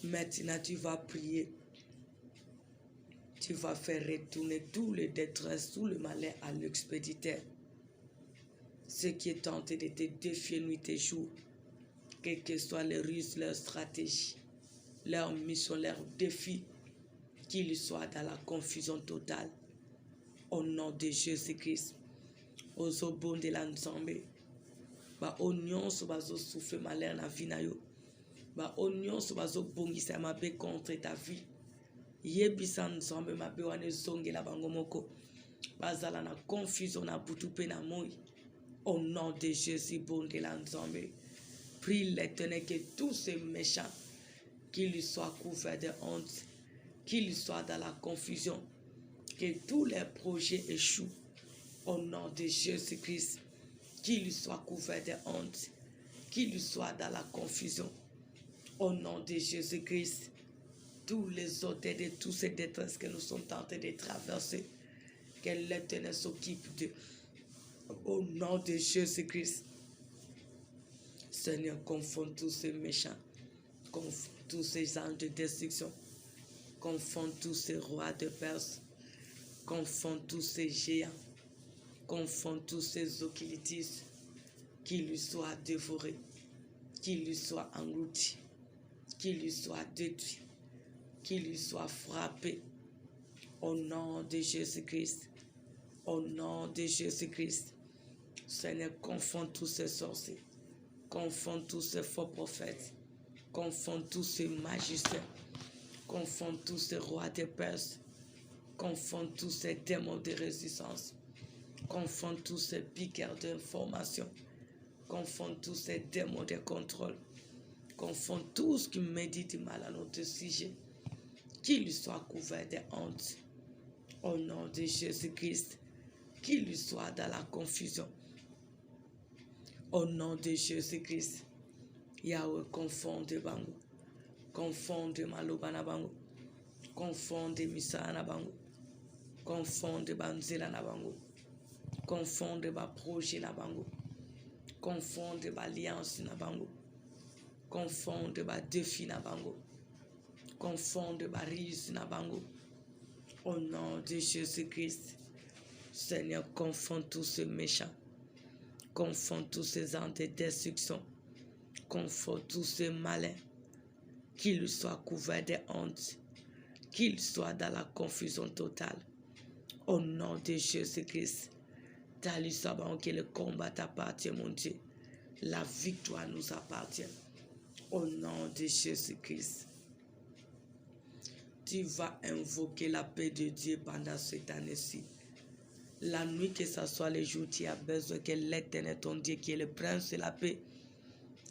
Speaker 2: Maintenant, tu vas prier. Tu vas faire retourner tous les détresses, tout le malheur à l'expéditeur. Ceux qui est tenté de te défier nuit et jour, quelles que soient les ruses, leurs stratégies, leurs missions, leurs défis, qu'il soit dans la confusion totale. Au nom de Jésus-Christ. Ozobonde la nzambe. Ba onyonso bazo souffle malheur na vie na yo. Ba onyonso bazo bongisa mabe contre ta vie. Yebisa nzambe mabe wane zongela bango moko. Bazala na confusion na butu pe na moi. Au nom de Jésus, bonde la nzambe. Prie l'Éternel que tous ces méchants, qu'ils soient couverts de honte, qu'ils soient dans la confusion, que tous les projets échouent. Au nom de Jésus-Christ, qu'ils soient couverts de honte, qu'ils soient dans la confusion. Au nom de Jésus-Christ, tous les hôtels de toutes ces détresses que nous sommes en train de traverser, que l'Éternel s'occupe de. Au nom de Jésus-Christ, Seigneur, confond tous ces méchants, confond tous ces anges de destruction, confond tous ces rois de Perse, confond tous ces géants, confond tous ces occultistes, qu'ils lui soient dévorés, qu'ils lui soient engloutis, qu'ils lui soient détruits, qu'ils lui soient frappés. Au nom de Jésus-Christ, au nom de Jésus-Christ, Seigneur, confond tous ces sorciers, confond tous ces faux prophètes, confond tous ces magiciens, confond tous ces rois de Perse, confond tous ces démons de résistance, confond tous ces piqueurs d'information, confond tous ces démons de contrôle, confond tout ce qui médite mal à notre sujet, qu'il soit couvert de honte. Au nom de Jésus-Christ, qu'il soit dans la confusion. Au nom de Jésus-Christ, Yahweh, confonde bango, confonde malobana bango, confonde misana bango, confonde banzela na bango, confonde ba projet na bango, confonde ba alliance na bango, confonde ba défi na bango, confonde ba rise na bango. Au nom de Jésus-Christ, Seigneur, confonde tous ces méchants, confonde tous ces anges de destruction, confonde tous ces malins, qu'ils soient couverts de honte, qu'ils soient dans la confusion totale. Au nom de Jésus-Christ, Talisabon, que le combat t'appartient, mon Dieu. La victoire nous appartient. Au nom de Jésus-Christ, tu vas invoquer la paix de Dieu pendant cette année-ci. La nuit, que ce soit le jour, tu as besoin que l'Éternel, ton Dieu, qui est le prince de la paix,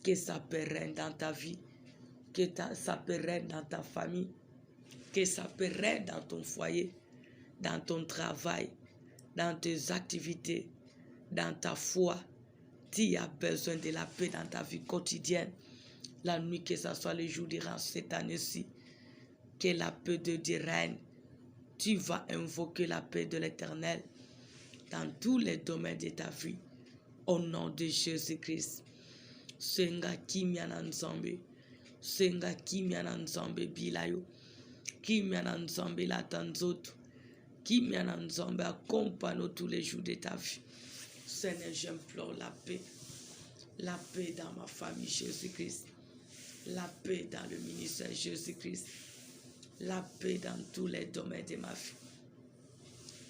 Speaker 2: que ça paix règne dans ta vie, que ça paix règne dans ta famille, que ça paix règne dans ton foyer, dans ton travail, dans tes activités, dans ta foi. Tu as besoin de la paix dans ta vie quotidienne. La nuit, que ce soit le jour durant cette année-ci, que la paix de Dieu règne. Tu vas invoquer la paix de l'Éternel dans tous les domaines de ta vie. Au nom de Jésus-Christ. Senga kimia na nzambe. Senga kimia na nzambe bilayo. Kimia na nzambe la tanzoto. Kimia na nzambe accompagne tous les jours de ta vie. Seigneur, j'implore la paix. La paix dans ma famille, Jésus-Christ. La paix dans le ministère, Jésus-Christ. La paix dans tous les domaines de ma vie.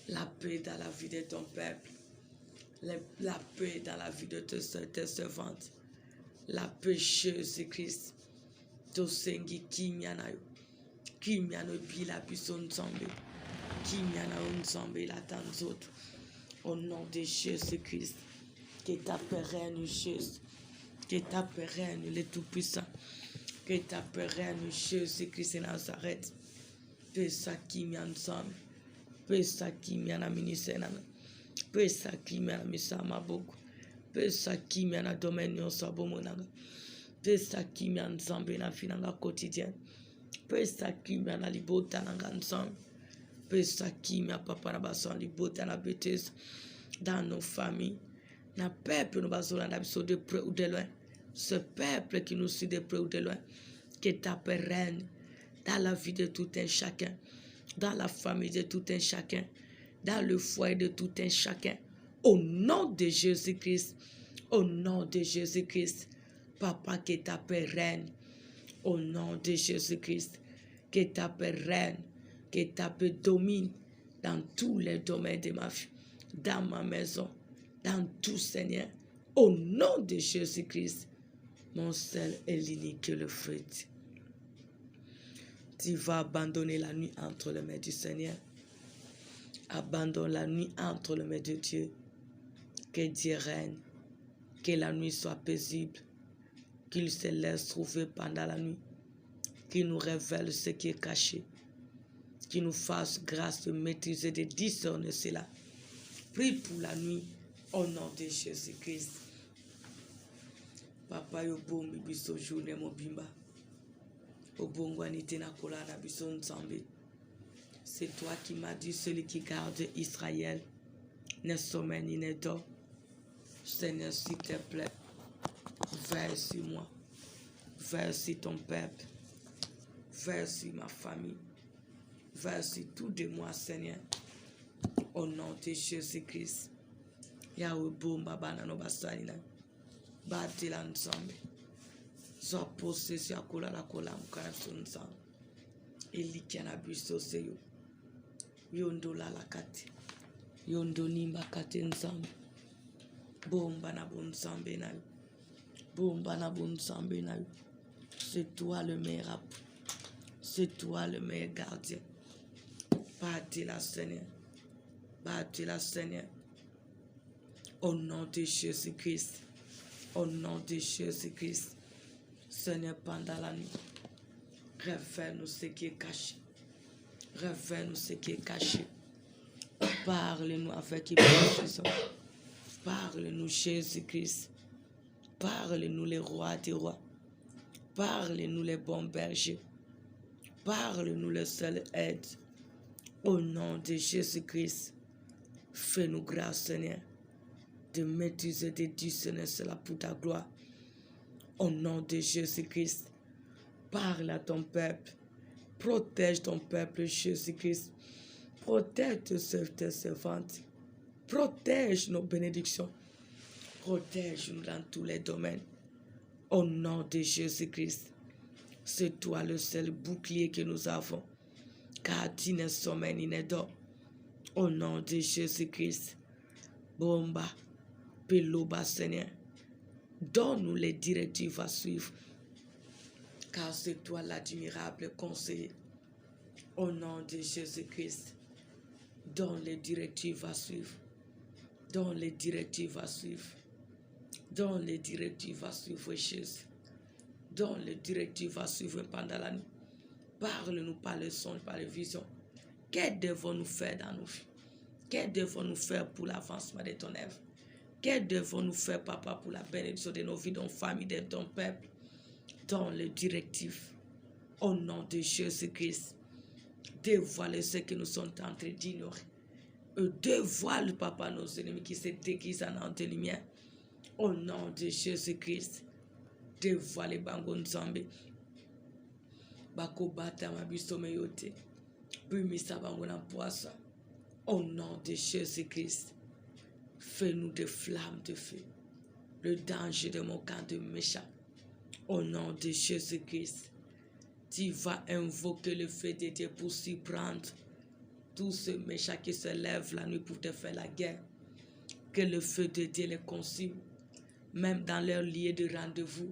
Speaker 2: La paix dans la vie de ton peuple. La paix dans la vie de tes servantes. La paix, Jésus-Christ. Tosengi kimianayo. Kimiano bila bison nzambe. Kimiana nzambe la tanzoto. Au nom de Jésus-Christ. Que ta paix règne, Jésus. Que ta paix règne, le Tout-Puissant. Que ta paix règne, Jésus-Christ de Nazareth. Pesa kimia nzambe. Pesa kimia na ministère na. Pesa kimia na misama boko. Pesa kimia na domaine nyonso abomonanga. Pesa kimia nzambe na finanga quotidienne. Pesa kimia na libota nanga nzambe. Pesa kimia papa na baso libota na bêtise dans nos familles. Na peuple nous basola na biso de près ou de loin. Ce peuple qui nous suit de près ou de loin. Que ta paix règne dans la vie de tout un chacun, dans la famille de tout un chacun, dans le foyer de tout un chacun. Au nom de Jésus-Christ, au nom de Jésus-Christ, Papa, que ta paix règne. Au nom de Jésus-Christ, que ta paix règne Que ta paix domine dans tous les domaines de ma vie, dans ma maison, dans tout, Seigneur. Au nom de Jésus-Christ, mon seul et l'unique le fruit. Tu vas abandonner la nuit entre les mains du Seigneur. Abandonne la nuit entre les mains de Dieu. Que Dieu règne. Que la nuit soit paisible. Qu'il se laisse trouver pendant la nuit. Qu'il nous révèle ce qui est caché. Qu'il nous fasse grâce de maîtriser, de discerner cela. Prie pour la nuit au nom de Jésus-Christ. Papa yo bombi biso journée mobimba. C'est toi qui m'as dit, celui qui garde Israël ne sommeille ni ne dort. Seigneur, s'il te plaît, veille sur moi, veille sur ton peuple, veille sur ma famille, veille sur tout de moi, Seigneur, au nom de Jésus-Christ. Yahweh bomba banano basalina, batila ensemble. Sois possessé à kola la kola mukana sonsa. Elikiana biso seyo. Yondo la kati. Yondo nimba kati nsambe. Bomba na bon sambe na yo. Bomba na bon sambe na yo. C'est toi le meilleur. C'est toi le meilleur gardien. Bâtis la Seigneur. Bâtis la Seigneur. Au nom de Jésus-Christ. Au nom de Jésus-Christ. Seigneur, pendant la nuit, révèle-nous ce qui est caché. Révèle-nous ce qui est caché. Parle-nous avec hypocrisie. Parle-nous, Jésus-Christ. Parle-nous, les rois des rois. Parle-nous, les bons bergers. Parle-nous, le seul aide. Au nom de Jésus-Christ, fais-nous grâce, Seigneur, de maîtriser, de discerner cela pour ta gloire. Au nom de Jésus-Christ, parle à ton peuple. Protège ton peuple, Jésus-Christ. Protège tes servantes. Protège nos bénédictions. Protège-nous dans tous les domaines. Au nom de Jésus-Christ, c'est toi le seul bouclier que nous avons. Car tu ne sommeilles ni ne dors. Au nom de Jésus-Christ, Bomba, Peloba, Seigneur. Donne-nous les directives à suivre, car c'est toi l'admirable conseiller. Au nom de Jésus-Christ, donne les directives à suivre. Donne les directives à suivre. Donne les directives à suivre, Jésus. Donne les directives à suivre pendant la nuit. Parle-nous par les songes, par les visions. Que devons-nous faire dans nos vies? Que devons-nous faire pour l'avancement de ton œuvre? Que devons-nous faire, Papa, pour la bénédiction de nos vies, de nos familles, de ton peuple? Donne les directives. Au nom de Jésus-Christ, dévoile ce que nous sommes en train d'ignorer. Dévoile, Papa, nos ennemis qui se déguisent en ante lumière. Au nom de Jésus-Christ, dévoile Bango Nzambe. Bako bata mabiso meyote. Bumisa bango na poisa. Au nom de Jésus-Christ, fais-nous des flammes de feu. Le danger de mon camp de méchant. Au nom de Jésus-Christ, tu vas invoquer le feu de Dieu pour s'y prendre. Tous ces méchants qui se lèvent la nuit pour te faire la guerre. Que le feu de Dieu les consume. Même dans leur lieu de rendez-vous.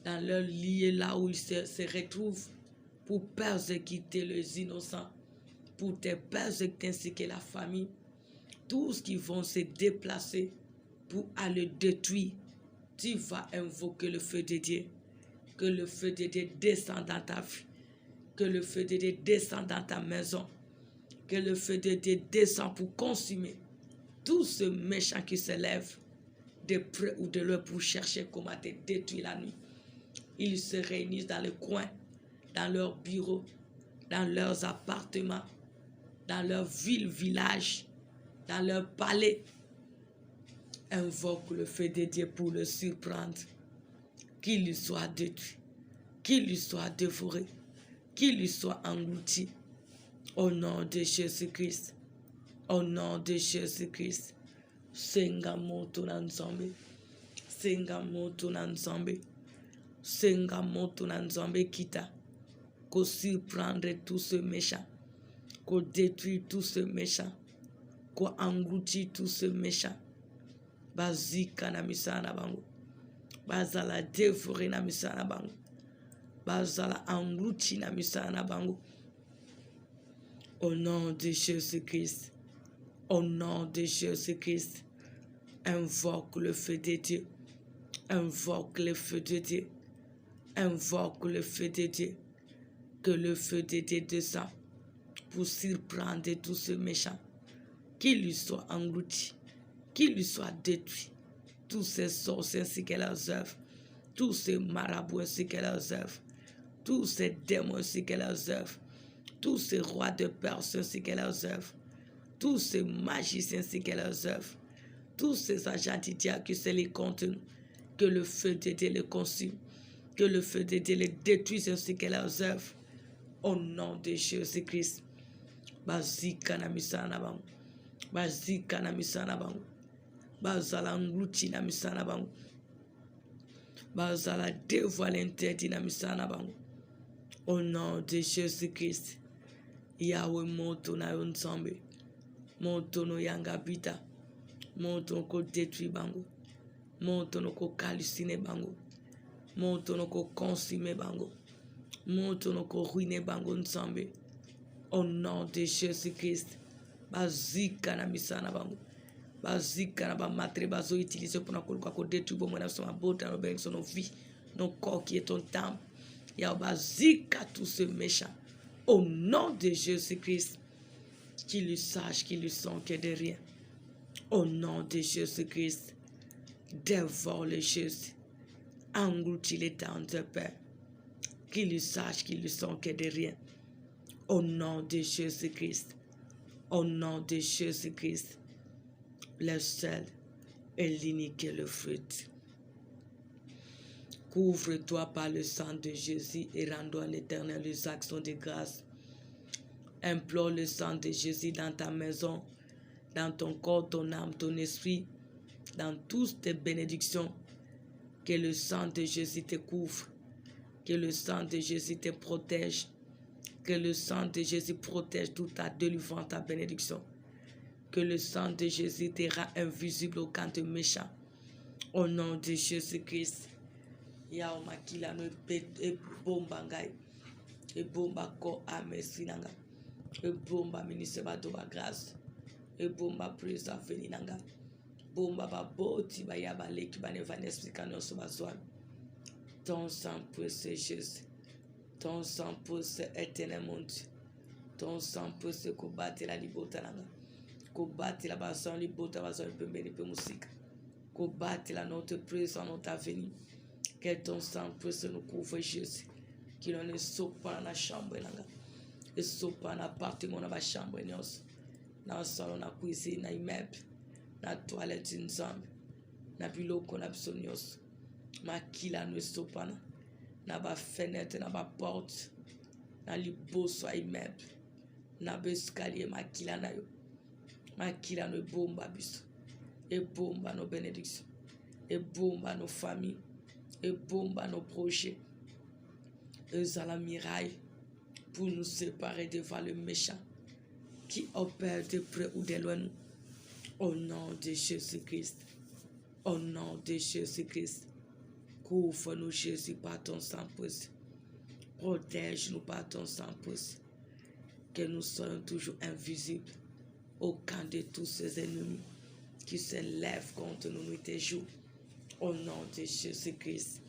Speaker 2: Dans leur lieu là où ils se retrouvent. Pour persécuter les innocents. Pour te persécuter ainsi que la famille. Tous qui vont se déplacer pour aller détruire, tu vas invoquer le feu de Dieu. Que le feu de Dieu descende dans ta vie. Que le feu de Dieu descende dans ta maison. Que le feu de Dieu descende pour consumer tous ces méchants qui se lèvent de près ou de loin pour chercher comment te détruire la nuit. Ils se réunissent dans les coins, dans leurs bureaux, dans leurs appartements, dans leurs villes, villages, dans leur palais. Invoque le feu de Dieu pour le surprendre. Qu'il lui soit détruit, qu'il lui soit dévoré, qu'il lui soit englouti. Au nom de Jésus-Christ, au nom de Jésus-Christ. Senga moto na nzambe, senga moto na nzambe, senga moto na nzambe kita, qu'on surprendre tous ces méchants qu'on détruit tout ce méchant, qu'on engloutit tout ce méchant. Bazika na misana bango. Bazala dévorer na misana bango. Bazala englouti na misana bango. Au nom de Jésus-Christ. Au nom de Jésus-Christ. Invoque le feu de Dieu. Invoque le feu de Dieu. Invoque le feu de Dieu. Que le feu de Dieu descend pour surprendre tous ces méchants. Qu'il lui soit englouti. Qu'il lui soit détruit. Tous ces sorciers ainsi que leurs œuvres. Tous ces marabouts ainsi que leurs œuvres. Tous ces démons ainsi que leurs œuvres. Tous ces rois de Perse ainsi que leurs œuvres. Tous ces magiciens ainsi que leurs œuvres. Tous ces agents du diable qui se les contenus. Que le feu de Dieu les consume. Que le feu de Dieu les détruise ainsi que leurs œuvres. Au nom de Jésus-Christ. Bazika na misana bango. Bazika na misana bango. Bazala nglouti na misana bango. Bazala dévoile interdit na misana bango. Au nom de Jésus-Christ. Yahweh moto na yo nzambe. Moto no yanga bita. Moto no ko détruit bango. Moto no ko calciner bango. Moto no ko consumer bango. Moto no ko ruiner bango nzambe. Au nom de Jésus-Christ. Bazika na misana bango. Bazika na ba matre bazo utiliser pour na détruire bon na sama bota no ben son vie. Nos corps qui est ton temple. Ya bazika tous ces méchants. Au nom de Jésus-Christ. Qu'il lui sache, qu'il lui sent que de rien. Au nom de Jésus-Christ. Dévore les Jésus. Engloutis les temps de paix. Qu'il lui sache, qu'il lui sent que de rien. Au nom de Jésus-Christ. Au nom de Jésus-Christ. Le seul et l'unique est le fruit. Couvre-toi par le sang de Jésus et rends à l'Éternel les actions de grâce. Implore le sang de Jésus dans ta maison, dans ton corps, ton âme, ton esprit, dans toutes tes bénédictions. Que le sang de Jésus te couvre. Que le sang de Jésus te protège. Que le sang de Jésus protège toute ta délivrance, ta bénédiction. Que le sang de Jésus te rend invisible au camp de méchants. Au nom de Jésus-Christ. Ya makila no e bomba ngai. E bomba ko amesi nanga. E bomba ministre ba do ba grâce. E bomba prise aveni nanga. Bomba ba boti ba ya ba leki ba ne va n'expliquer non so ba soir. Ton sang précieux Jésus. Ton sang précieux éternel mon Dieu. Ton sang précieux combattre la liberté nanga. Combattre la bason liberté bason pe mbeni pe musique. Combattre la notre présent notre avenir. Que ton sang précieux nous couvre Jésus. Qu'il ne saute pas dans la chambre nanga. Et saute pas dans l'appartement dans la chambre nyos. Dans le salon, dans la cuisine, dans l'immeuble, dans la toilette nzambe. Na biloko na biso nyos. Makila ne saute pas dans la fenêtre, dans la porte, dans liboso immeuble. Na escalier makila na yo. Makila no bomba biso. Et bomba nos bénédictions. Et bomba nos familles. Et bomba nos projets. Et à la miraille pour nous séparer devant le méchant qui opère de près ou de loin. Au nom de Jésus-Christ. Au nom de Jésus-Christ. Couvre-nous Jésus par ton sang précieux. Protège-nous par ton sang précieux. Que nous soyons toujours invisibles au camp de tous ces ennemis qui se lèvent contre nous nuit et jour. Au nom de Jésus-Christ.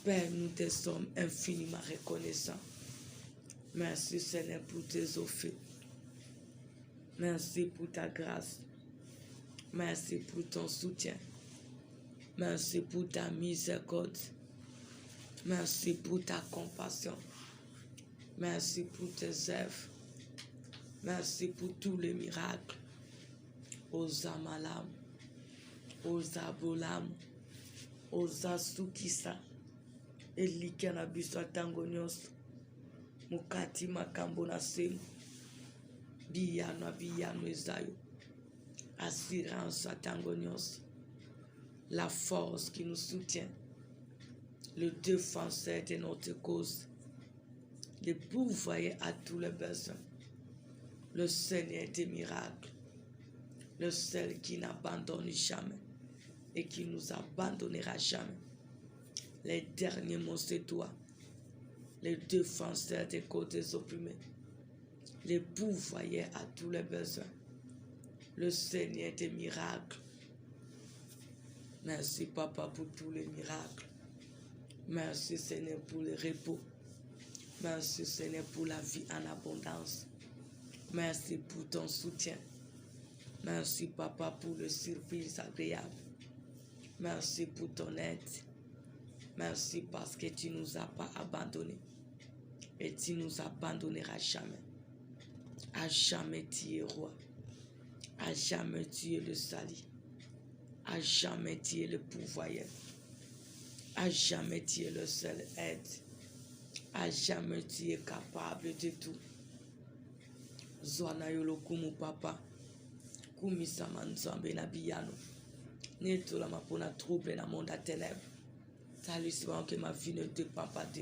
Speaker 2: Père, nous te sommes infiniment reconnaissants. Merci Seigneur pour tes offres. Merci pour ta grâce. Merci pour ton soutien. Merci pour ta miséricorde. Merci pour ta compassion. Merci pour tes œuvres. Merci pour tous les miracles. Aux amalam, aux abolam, aux asukisa, elikana biso tango nyonso, mukati makambo na semu, biyano ezayo, assurance à tango nyonso, la force qui nous soutient, le défenseur de notre cause, le pourvoyeur à tous les besoins. Le Seigneur des miracles. Le seul qui n'abandonne jamais et qui nous abandonnera jamais. Les derniers mots, c'est toi. Les défenseurs des côtés opprimés. Les pourvoyeurs à tous les besoins. Le Seigneur des miracles. Merci, Papa, pour tous les miracles. Merci, Seigneur, pour le repos. Merci, Seigneur, pour la vie en abondance. Merci pour ton soutien. Merci, Papa, pour le surprise agréable. Merci pour ton aide. Merci parce que tu ne nous as pas abandonnés. Et tu ne nous abandonneras jamais. À jamais tu es roi. À jamais tu es le salut. À jamais tu es le pourvoyeur. À jamais tu es le seul aide. À jamais tu es capable de tout. Zwana yolo kumu papa. Kumi samanzambe na biyano. Neto la mapona trouble na monde à ténèbres. Salut, c'est bon que ma vie ne dépend pas de.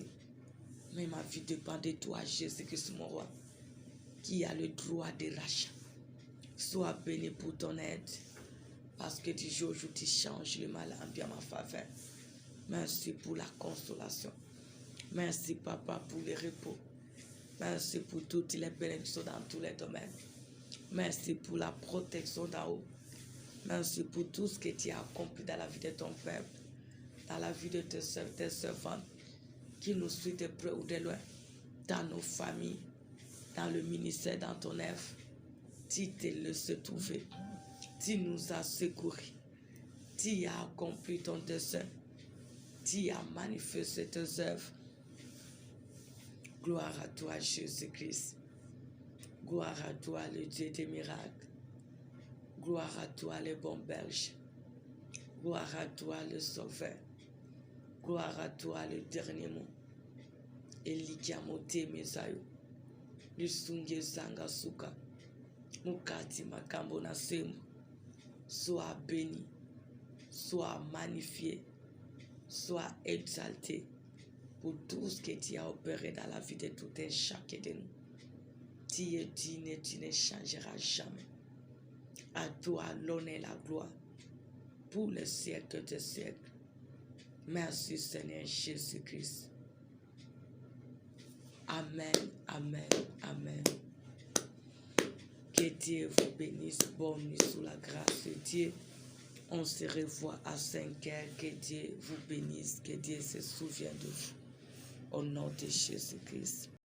Speaker 2: Mais ma vie dépend de toi, Jésus-Christ, mon roi, qui a le droit de rachat. Sois béni pour ton aide. Parce que du jour au jour, tu changes le mal en bien ma faveur. Merci pour la consolation. Merci, Papa, pour le repos. Merci pour toutes les bénédictions dans tous les domaines. Merci pour la protection d'en haut. Merci pour tout ce que tu as accompli dans la vie de ton peuple, dans la vie de tes servantes, qui nous suivent de près ou de loin, dans nos familles, dans le ministère, dans ton œuvre. Tu t'es laissé trouver. Tu nous as secourus. Tu as accompli ton dessein. Tu as manifesté tes œuvres. Gloire à toi, Jésus-Christ. Gloire à toi, le Dieu des miracles. Gloire à toi, le bon berger. Gloire à toi, le sauveur. Gloire à toi, le dernier mot. Elikiamote mesayo. Lusunge zanga suka. Mukati makambo na semu. Sois béni. Sois magnifié. Sois exalté pour tout ce que tu as opéré dans la vie de tout un chacun de nous. Tu es digne et tu ne changeras jamais. À toi l'honneur et la gloire pour les siècles des siècles. Merci Seigneur Jésus-Christ. Amen, amen, amen. Que Dieu vous bénisse. Bonne nuit sous la grâce de Dieu. On se revoit à 5 heures. Que Dieu vous bénisse. Que Dieu se souvienne de vous. Au nom de Jésus-Christ.